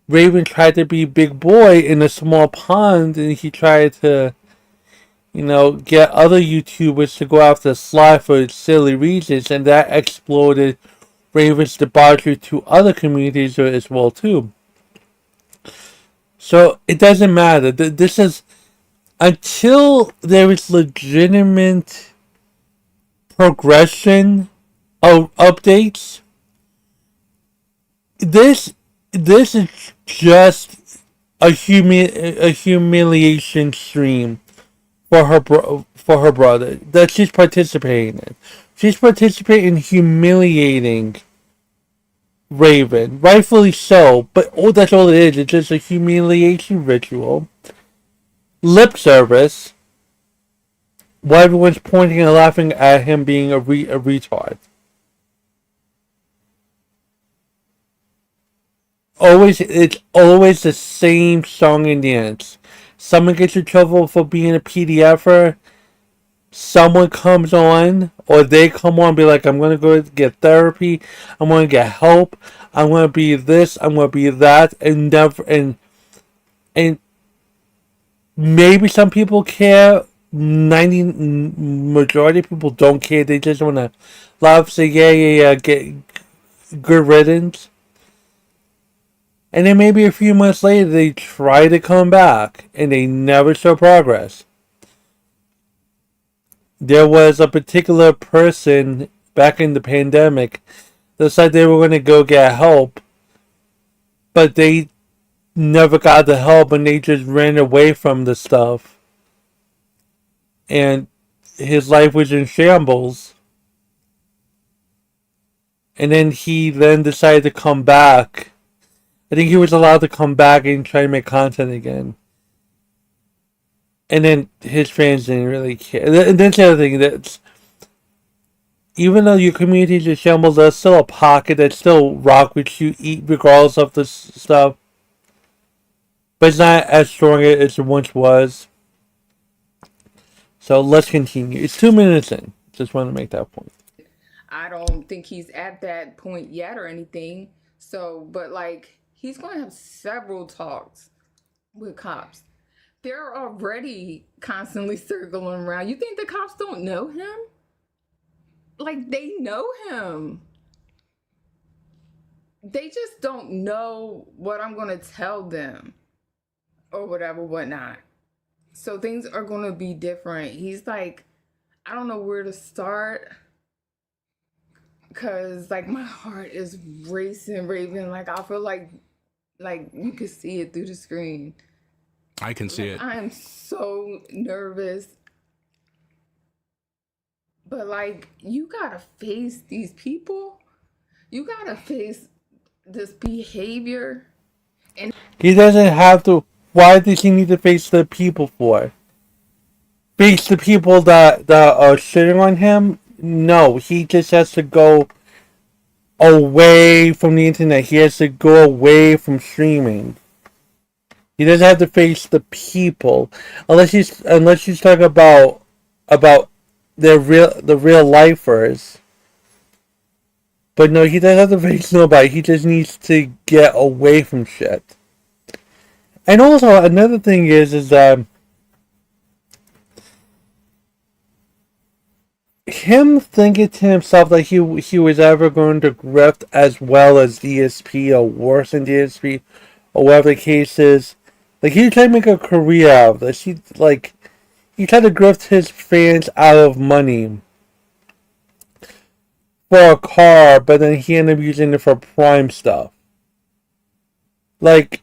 Raven tried to be big boy in a small pond, and he tried to get other YouTubers to go after Sly for silly reasons, and that exploded Raven's debauchery to other communities as well too. So it doesn't matter. This is until there is legitimate progression of updates. This is just a humiliation stream for her brother that she's participating in. She's participating in humiliating Raven, rightfully so. But that's all it is. It's just a humiliation ritual, lip service, while everyone's pointing and laughing at him being a retard. It's always the same song and dance. Someone gets in trouble for being a PDFer. Someone comes on, or they come on and be like, I'm going to go get therapy. I'm going to get help. I'm going to be this. I'm going to be that. And maybe some people care. Majority of people don't care. They just want to laugh, say, yeah, get good riddance. And then maybe a few months later, they try to come back, and they never show progress. There was a particular person back in the pandemic that said they were going to go get help, but they never got the help, and they just ran away from the stuff. And his life was in shambles. And then he decided to come back. I think he was allowed to come back and try to make content again. And then his fans didn't really care. And that's the other thing. That's, even though your community is in shambles, there's still a pocket that still rock with you, eat regardless of this stuff. But it's not as strong as it once was. So let's continue. It's 2 minutes in. Just want to make that point. I don't think he's at that point yet or anything. So, but like, he's going to have several talks with cops. They're already constantly circling around. You think the cops don't know him? Like, they know him. They just don't know what I'm going to tell them or whatever, whatnot. So things are going to be different. He's like, I don't know where to start. Because, like, my heart is racing, Raven. Like, I feel like you can see it through the screen. I can see it. I am so nervous. But, like, you gotta face these people. You gotta face this behavior. And he doesn't have to. Why does he need to face the people for? Face the people that are shitting on him? No, he just has to go away from the internet. He has to go away from streaming. He doesn't have to face the people, unless he's talking about the real lifers. But no, he doesn't have to face nobody. He just needs to get away from shit. And also another thing is that him thinking to himself that he was ever going to grift as well as DSP or worse than DSP or whatever the case is. Like, he tried to make a career out of this. He tried to grift his fans out of money for a car, but then he ended up using it for Prime stuff. Like,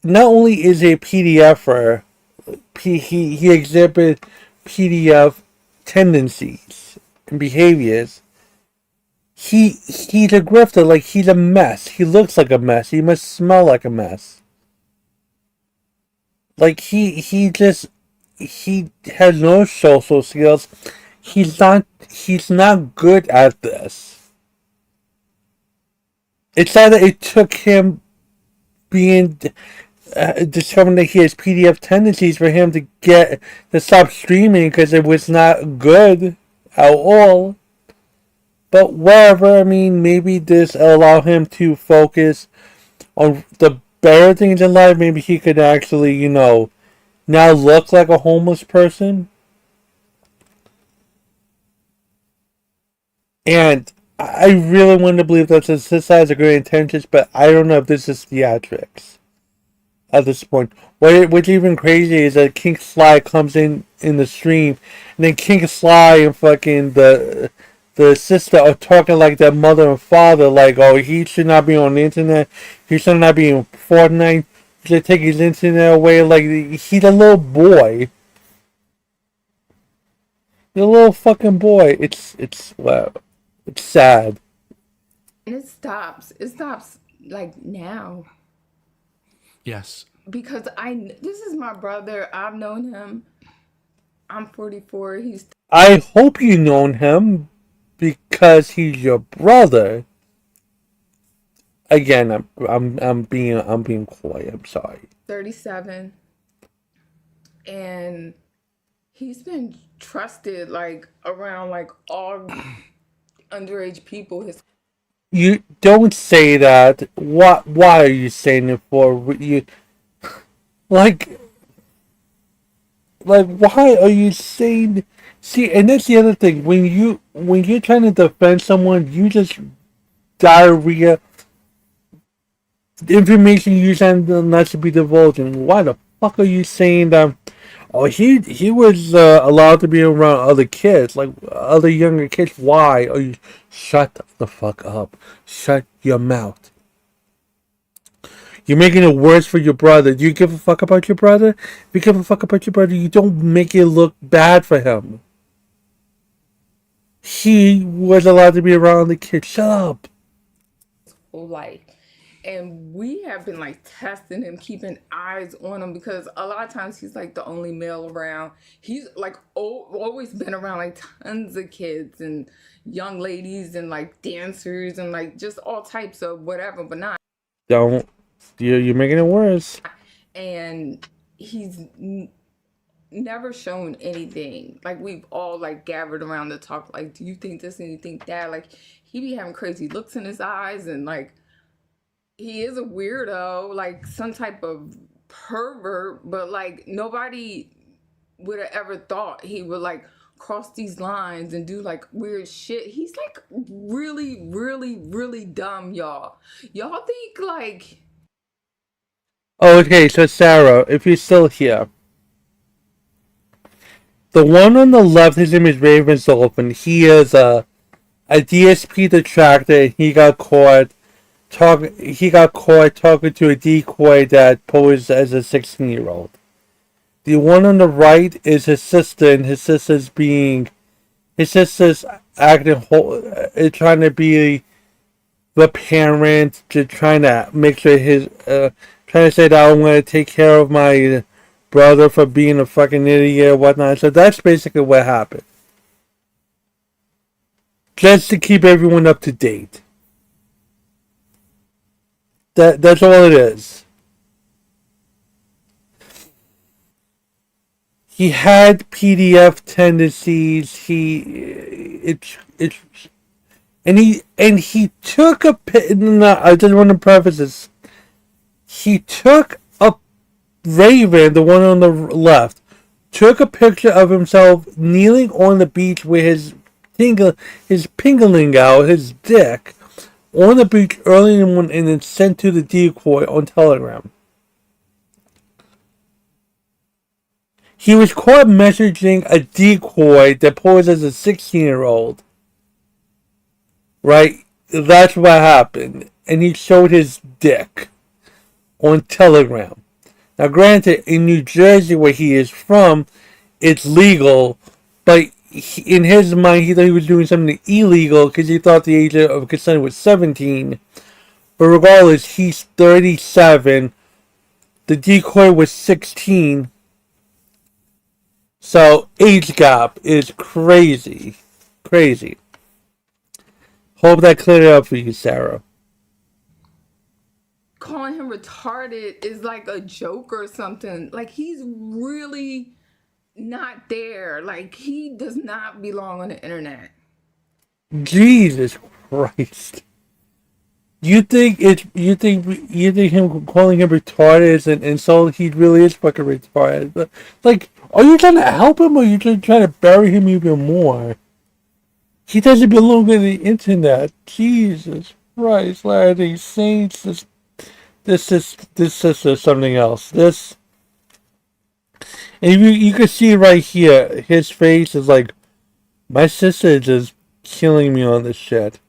not only is he a PDFer, he exhibits PDF tendencies and behaviors. He's a grifter. Like, he's a mess. He looks like a mess. He must smell like a mess. Like, he has no social skills. He's not good at this. It's sad that it took him being discovering that he has PDF tendencies for him to stop streaming because it was not good at all. But whatever, I mean, maybe this allow him to focus on the better things in life. Maybe he could actually, now look like a homeless person. And I really want to believe that this has a great intentions, but I don't know if this is theatrics at this point. What's even crazy is that King Sly comes in the stream, and then King Sly and fucking the sister are talking like their mother and father, like, oh, he should not be on the internet, he should not be in Fortnite, he should take his internet away, like, he's a little boy. He's a little fucking boy. It's sad. And it stops. It stops, like, now. Yes. Because this is my brother. I've known him. I'm 44. He's I hope you known him because he's your brother. Again, I'm being coy. I'm sorry. 37. And he's been trusted, like, around, like, all underage people. You don't say that. Why are you saying it for? You like why are you saying? See, and that's the other thing. When you're trying to defend someone, you just diarrhea information you send them not to be divulged. And why the fuck are you saying that? Oh, he was allowed to be around other kids, like other younger kids. Why are you? Shut the fuck up. Shut your mouth. You're making it worse for your brother. Do you give a fuck about your brother? If you give a fuck about your brother, you don't make it look bad for him. He was allowed to be around the kids. Shut up. Life. And we have been, like, testing him, keeping eyes on him, because a lot of times he's, like, the only male around. He's, like, always been around, like, tons of kids and young ladies and, like, dancers and, like, just all types of whatever, but not. Don't. You're making it worse. And he's never shown anything. Like, we've all, like, gathered around to talk, like, do you think this and you think that? Like, he be having crazy looks in his eyes, and, like, he is a weirdo, like some type of pervert, but, like, nobody would have ever thought he would, like, cross these lines and do, like, weird shit. He's, like, really, really, really dumb, y'all. Y'all think, like... Okay, so Sarah, if you're still here, the one on the left, his name is Ravensdolphin. He is a DSP detractor. He got caught talking to a decoy that posed as a 16-year-old. The one on the right is his sister, and his sister's acting trying to be the parent, to trying to make sure trying to say that I'm going to take care of my brother for being a fucking idiot or whatnot. So that's basically what happened. Just to keep everyone up to date. That's all it is. He had PDF tendencies. He took a. No, I just want to preface this. He took a Raven, the one on the left, took a picture of himself kneeling on the beach with his pingling out, his dick, on the beach early in the morning, and then sent to the decoy on Telegram. He was caught messaging a decoy that posed as a 16-year-old. Right? That's what happened. And he showed his dick on Telegram. Now, granted, in New Jersey, where he is from, it's legal, but in his mind, he thought he was doing something illegal because he thought the age of consent was 17. But regardless, he's 37. The decoy was 16. So, age gap is crazy. Crazy. Hope that cleared it up for you, Sarah. calling him retarded is like a joke or something. Like, he's really not there. Like, he does not belong on the internet. Jesus Christ. You think him calling him retarded is an insult? He really is fucking retarded. But, like, are you trying to help him or are you just trying to bury him even more? He doesn't belong on the internet. Jesus Christ, Larry Saints. This is something else. This, and you can see right here, his face is like, my sister is just killing me on this shit.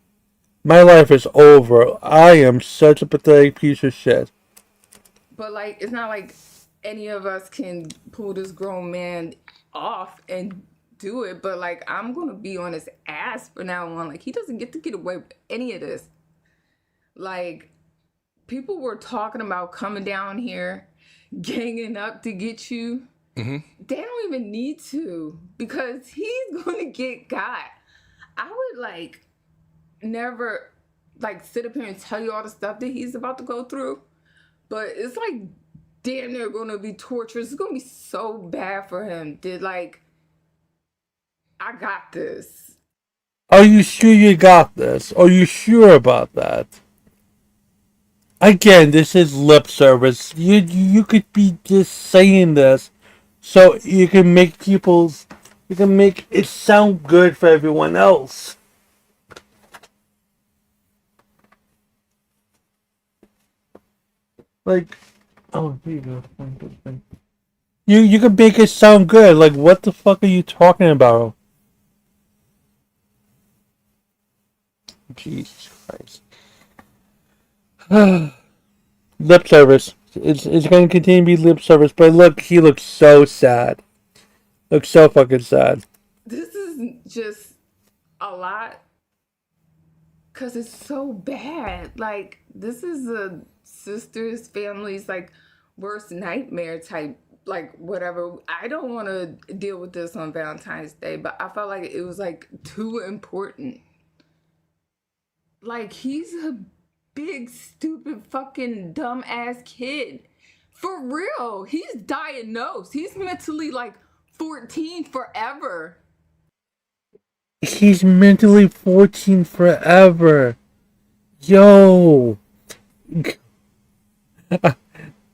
My life is over. I am such a pathetic piece of shit. But, like, it's not like any of us can pull this grown man off and do it. But, like, I'm going to be on his ass from now on. Like, he doesn't get to get away with any of this. Like, people were talking about coming down here, ganging up to get you. They don't even need to, because he's going to get got. I would, like, never, like, sit up here and tell you all the stuff that he's about to go through, but it's like damn near gonna be torturous. It's gonna be so bad for him that, like, I got this. Are you sure you got this? Are you sure about that? Again, this is lip service. You could be just saying this so you can make it sound good for everyone else. Like, oh, here you go. You can make it sound good. Like, what the fuck are you talking about? Jesus Christ. Lip service. It's going to continue to be lip service, but look, he looks so sad. Looks so fucking sad. This is just a lot because it's so bad. Like, this is a sister's family's, like, worst nightmare type, like, whatever. I don't want to deal with this on Valentine's Day, but I felt like it was, like, too important. Like, he's a big, stupid, fucking dumbass kid. For real. He's diagnosed. He's mentally, like, 14 forever. He's mentally 14 forever. Yo.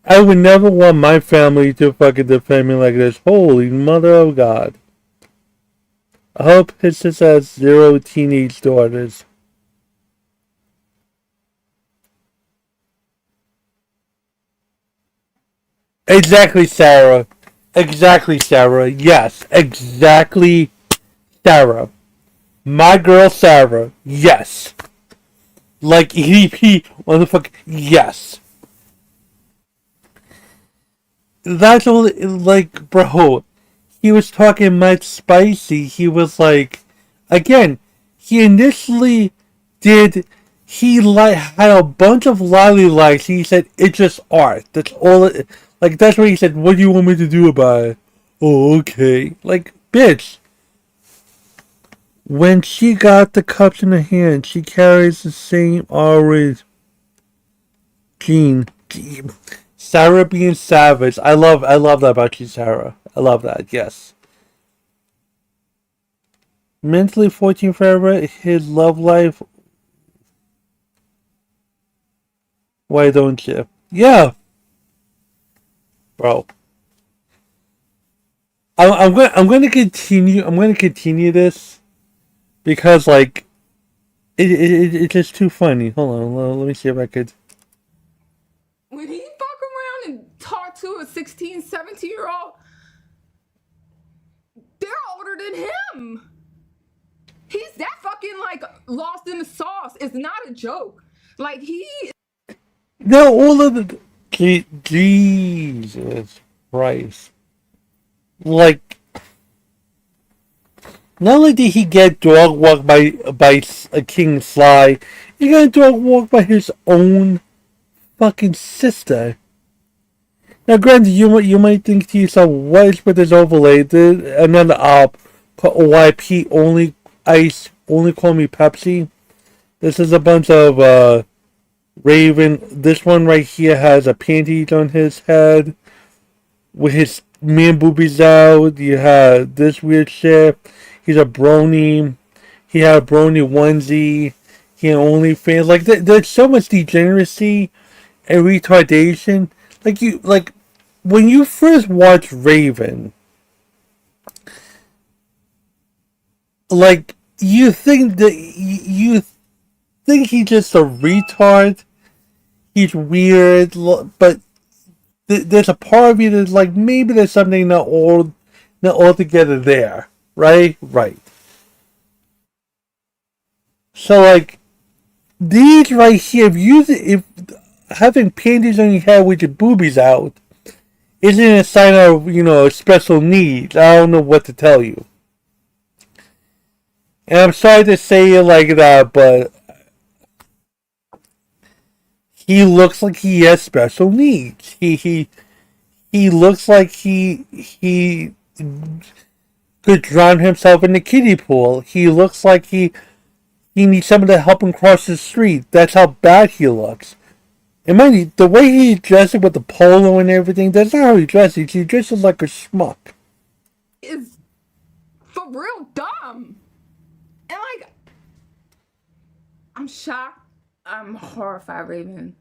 I would never want my family to fucking defend me like this. Holy mother of God. I hope his sister has 0 teenage daughters. Exactly, Sarah. Exactly, Sarah. Yes, exactly, Sarah. My girl, Sarah. Yes. Like EDP, motherfucker. Yes. That's all. Like, bro. He was talking much spicy. He was like, again. He initially did. He had a bunch of lollies. He said it's just art. That's all. Like, that's what he said. What do you want me to do about it? Oh, okay. Like, bitch. When she got the cups in her hand, she carries the same aura. Gene. Sarah being savage. I love that about you, Sarah. I love that, yes. Mentally 14 forever, his love life. Why don't you? Yeah. Bro. I'm going to continue this because, like, it's just too funny. Hold on, let me see if I could. When he fuck around and talk to a 16, 17-year-old, they're older than him. He's that fucking, like, lost in the sauce. It's not a joke. Like, No, all of the. Jesus Christ. Like, not only did he get dog walked by a King Sly, he got dog walked by his own fucking sister. Now, granted, you might think to yourself, what is with this overlay? Another op, OYP, only ice, only call me Pepsi. This is a bunch of Raven. This one right here has a panties on his head with his man boobies out. You have this weird shit. He's a brony. He had a brony onesie. He had OnlyFans. Like there's so much degeneracy and retardation. Like when you first watch Raven, like you think that you think he's just a retard. He's weird, but there's a part of you that's like maybe there's something not altogether there, right? Right. So like these right here, if having panties on your head with your boobies out isn't a sign of special needs, I don't know what to tell you. And I'm sorry to say it like that, but he looks like he has special needs. He looks like he could drown himself in the kiddie pool. He looks like he needs someone to help him cross the street. That's how bad he looks. And mind you, the way he's dressing with the polo and everything, that's not how he dresses. He dresses like a schmuck. Is for real dumb. And like, I'm shocked. I'm horrified, Raven.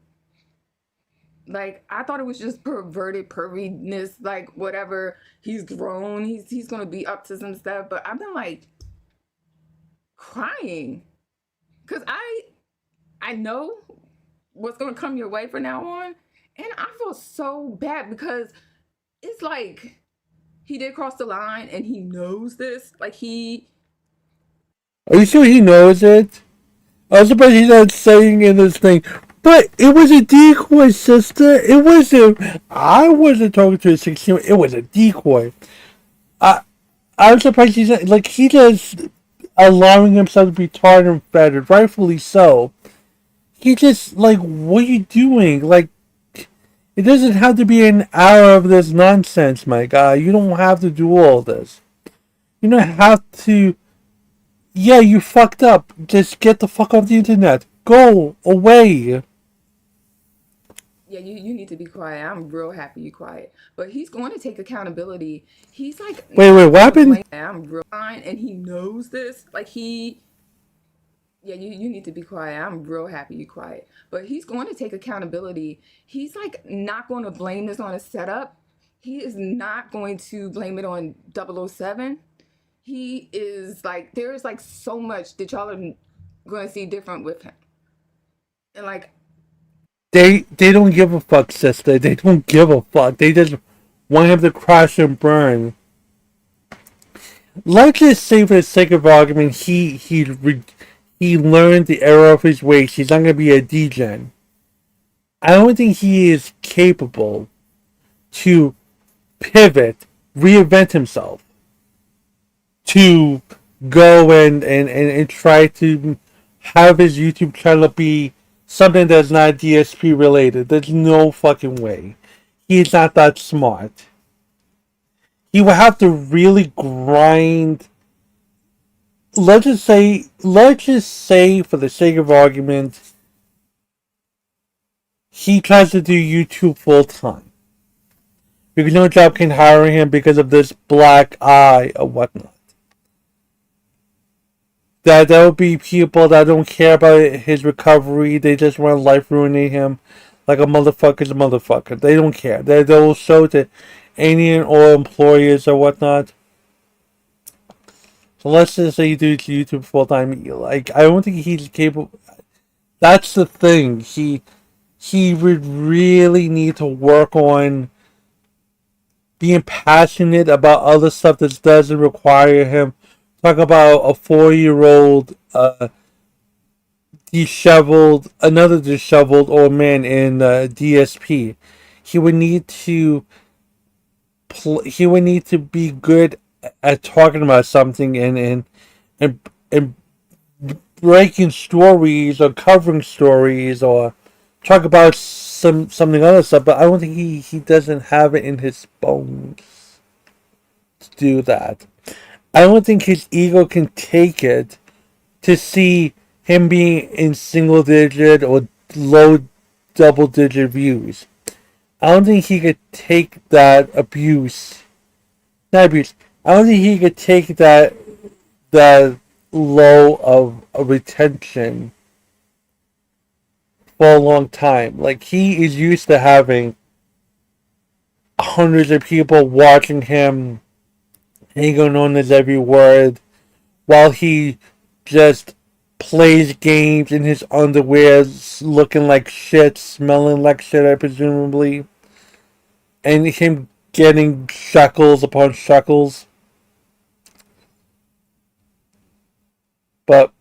Like, I thought it was just perverted perviness, like whatever. He's grown. He's gonna be up to some stuff. But I've been like crying. Cause I know what's gonna come your way from now on. And I feel so bad because it's like he did cross the line and he knows this. Like Are you sure he knows it? I was surprised he's not saying in this thing. But it was a decoy, sister. It wasn't. I wasn't talking to a 16. It was a decoy. I'm surprised he's not, like he just allowing himself to be tarred and feathered, rightfully so. He just like, what are you doing? Like, it doesn't have to be an hour of this nonsense, my guy. You don't have to do all this. You don't have to. Yeah, you fucked up. Just get the fuck off the internet. Go away. yeah, you need to be quiet. I'm real happy you quiet. But he's going to take accountability. He's like, Wait, what happened? I'm real fine, and he knows this. Like yeah, you need to be quiet. I'm real happy you quiet. But he's going to take accountability. He's like not going to blame this on a setup. He is not going to blame it on 007. He is like, there is like so much that y'all are going to see different with him. And like, They don't give a fuck, sister. They don't give a fuck. They just want him to crash and burn. Let's just say, for the sake of argument, he learned the error of his ways. He's not gonna be a degen. I don't think he is capable to pivot, reinvent himself, to go and try to have his YouTube channel be something that's not DSP related. There's no fucking way. He's not that smart. He would have to really grind. Let's just say for the sake of argument, he tries to do YouTube full time. Because no job can hire him because of this black eye or whatnot. That would be people that don't care about his recovery. They just want life ruining him. Like a motherfucker's a motherfucker. They don't care. They'll show to any and all employers or whatnot. So let's just say he does YouTube full time. Like, I don't think he's capable. That's the thing. He would really need to work on being passionate about other stuff that doesn't require him. Talk about a 4-year-old another disheveled old man in DSP. He would need to be good at talking about something and breaking stories or covering stories or talk about something other stuff. But I don't think he doesn't have it in his bones to do that. I don't think his ego can take it to see him being in single digit or low double-digit views. I don't think he could take that abuse. Not abuse. I don't think he could take that low of a retention for a long time. Like, he is used to having hundreds of people watching him, hanging on his every word, while he just plays games in his underwear, looking like shit, smelling like shit, presumably, and him getting shekels upon shekels. But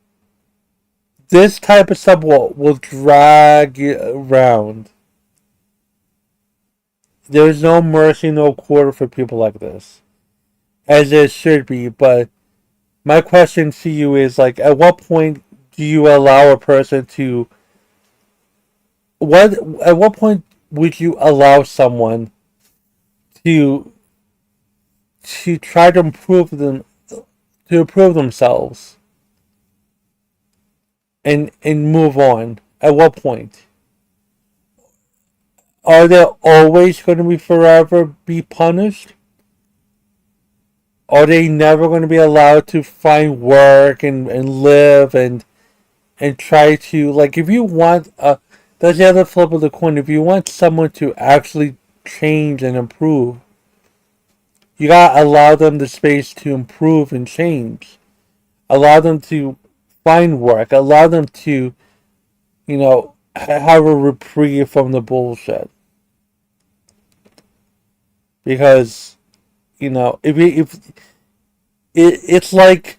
this type of stuff will drag you around. There's no mercy, no quarter for people like this, as there should be. But my question to you is, like, at what point do you allow a person to at what point would you allow someone to try to improve themselves and move on? At what point? Are they always going to be forever be punished? Are they never going to be allowed to find work and live and try to, like, if you want that's the other flip of the coin. If you want someone to actually change and improve, you gotta allow them the space to improve and change. Allow them to find work. Allow them to, have a reprieve from the bullshit. Because, if it's like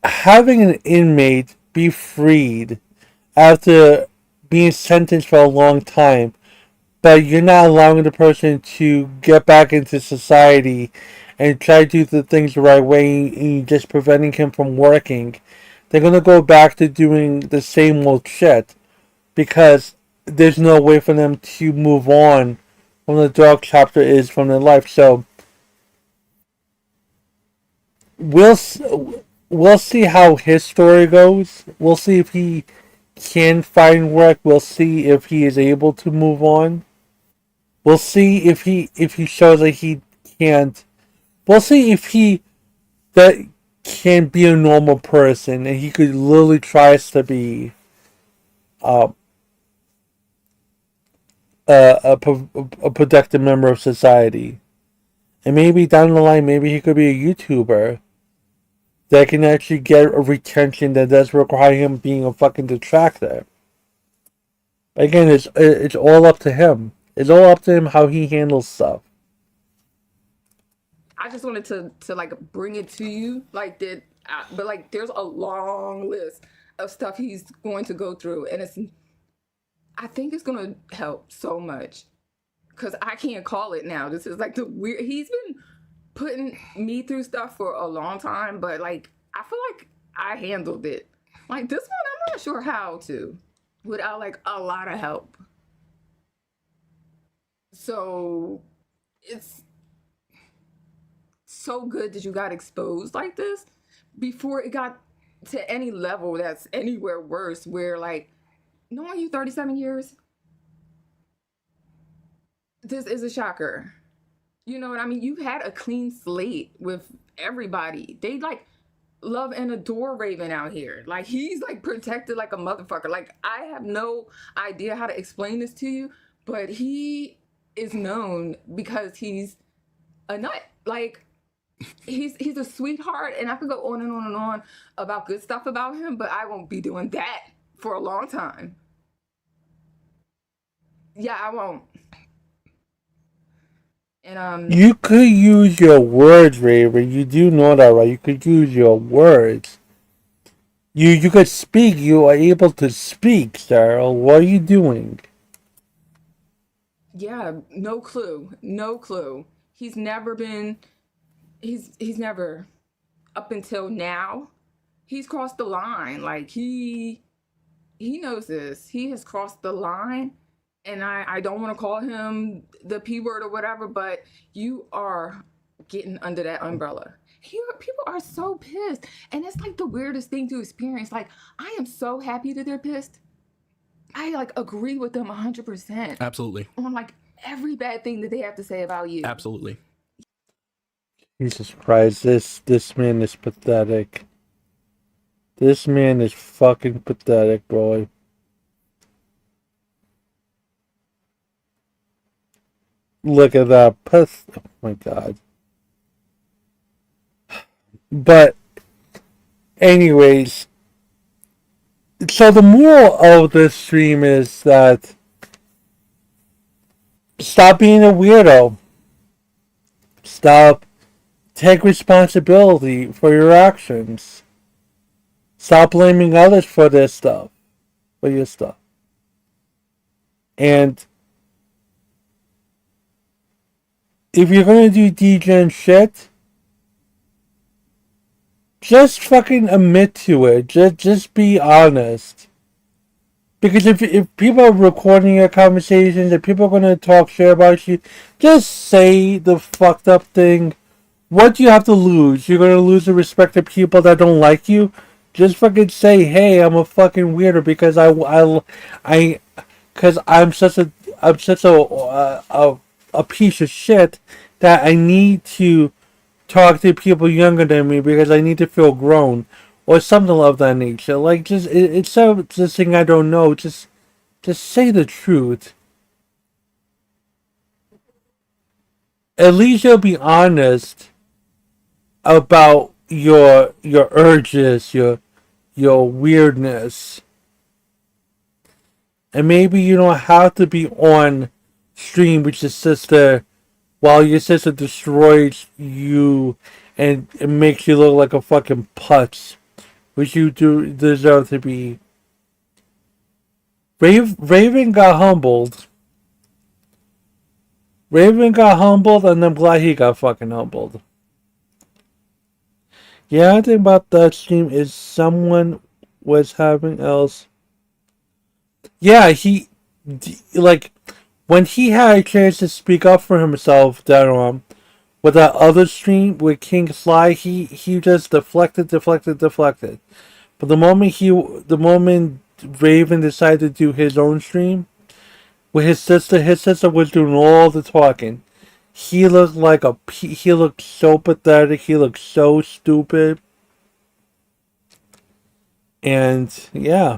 having an inmate be freed after being sentenced for a long time, but you're not allowing the person to get back into society and try to do the things the right way, and you're just preventing him from working. They're going to go back to doing the same old shit because there's no way for them to move on from the dark chapter is from their life. So we'll see how his story goes. We'll see if he can find work. We'll see if he is able to move on. We'll see if he shows that he can't. We'll see if he that can be a normal person and he could literally tries to be a productive member of society. And maybe down the line, maybe he could be a YouTuber that can actually get a retention that does require him being a fucking detractor. Again, it's all up to him. It's all up to him how he handles stuff. I just wanted to like bring it to you, like that, but like there's a long list of stuff he's going to go through, and I think it's gonna help so much because I can't call it now. This is like the weird. He's been putting me through stuff for a long time, but like I feel like I handled it. Like this one, I'm not sure how to without like a lot of help. So it's so good that you got exposed like this before it got to any level that's anywhere worse where like knowing you 37 years, this is a shocker. You know what I mean? You've had a clean slate with everybody. They like love and adore Raven out here. Like he's like protected like a motherfucker. Like I have no idea how to explain this to you, but he is known because he's a nut. Like he's a sweetheart, and I could go on and on and on about good stuff about him, but I won't be doing that for a long time. Yeah, I won't. And You could use your words, Raven. You do know that, right? You could use your words. You could speak. You are able to speak, Sarah. What are you doing? yeah, no clue. No clue. He's never been he's never up until now. He's crossed the line. Like he knows this. He has crossed the line. And I don't want to call him the P word or whatever, but you are getting under that umbrella. People are so pissed, and it's like the weirdest thing to experience. Like, I am so happy that they're pissed. I like agree with them 100% Absolutely. on like every bad thing that they have to say about you. Absolutely. Jesus Christ, this man is pathetic. This man is fucking pathetic, boy. Look at that. Oh my god. But, anyways, so the moral of this stream is that stop being a weirdo. Stop. Take responsibility for your actions. Stop blaming others for their stuff. For your stuff. And if you're gonna do degen shit, just fucking admit to it. Just be honest. Because if people are recording your conversations, if people are gonna talk shit about you, just say the fucked up thing. What do you have to lose? You're gonna lose the respect of people that don't like you? Just fucking say, hey, I'm a fucking weirdo because because I'm such a piece of shit that I need to talk to people younger than me because I need to feel grown or something of that nature. Like, just instead of just saying I don't know, just say the truth. At least you'll be honest about your urges, your weirdness. And maybe you don't have to be on stream with your sister while your sister destroys you and it makes you look like a fucking putz, which you do deserve to be. Raven got humbled. Raven got humbled, and I'm glad he got fucking humbled. Yeah, I think about that stream is someone was having else. Yeah, like, when he had a chance to speak up for himself, that with that other stream with King Sly, he just deflected. But the moment Raven decided to do his own stream with his sister was doing all the talking. He looked he looked so pathetic. He looked so stupid. And yeah,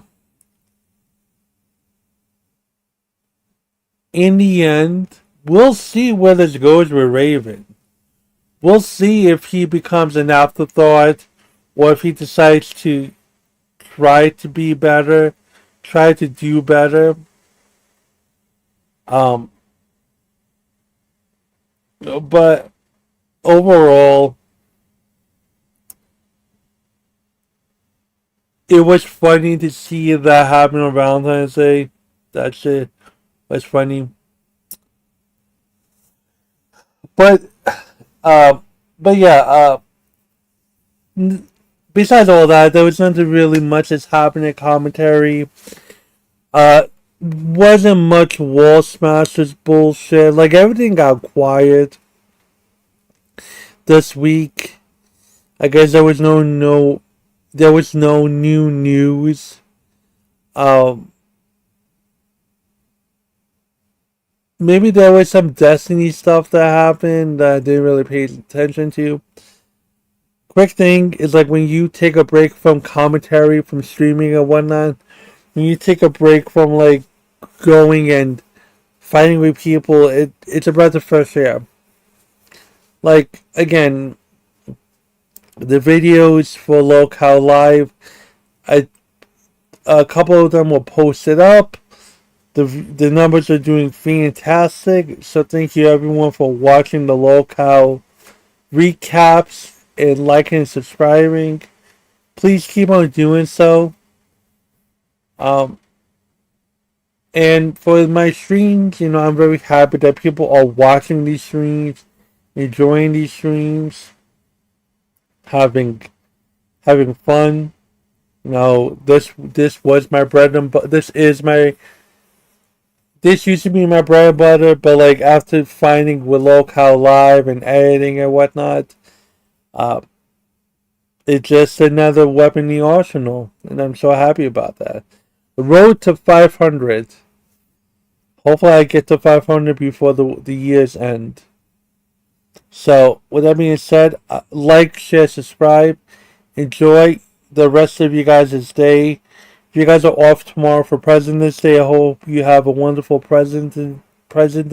in the end, we'll see where this goes with Raven. We'll see if he becomes an afterthought or if he decides to try to be better, try to do better. But overall, it was funny to see that happen on Valentine's Day. That shit was funny. But, yeah, besides all that, there was nothing really much that's happening in commentary. Wasn't much Wall Smashers bullshit. Like, everything got quiet this week. I guess there was no new news. Maybe there was some Destiny stuff that happened that I didn't really pay attention to. Quick thing is, like, when you take a break from commentary, from streaming and whatnot, when you take a break from, like, going and fighting with people, it's a breath of fresh air. Like, again, the videos for Locale Live, a couple of them were posted up. The numbers are doing fantastic. So thank you everyone for watching the Locale recaps and liking and subscribing. Please keep on doing so. And for my streams, I'm very happy that people are watching these streams, enjoying these streams, having fun. This was my bread and butter. This used to be my bread and butter, but like after finding with Locale Live and editing and whatnot, It's just another weapon in the arsenal, and I'm so happy about that. The road to 500. Hopefully I get to 500 before the year's end. So, with that being said, like, share, subscribe. Enjoy the rest of you guys' day. If you guys are off tomorrow for President's Day, I hope you have a wonderful President's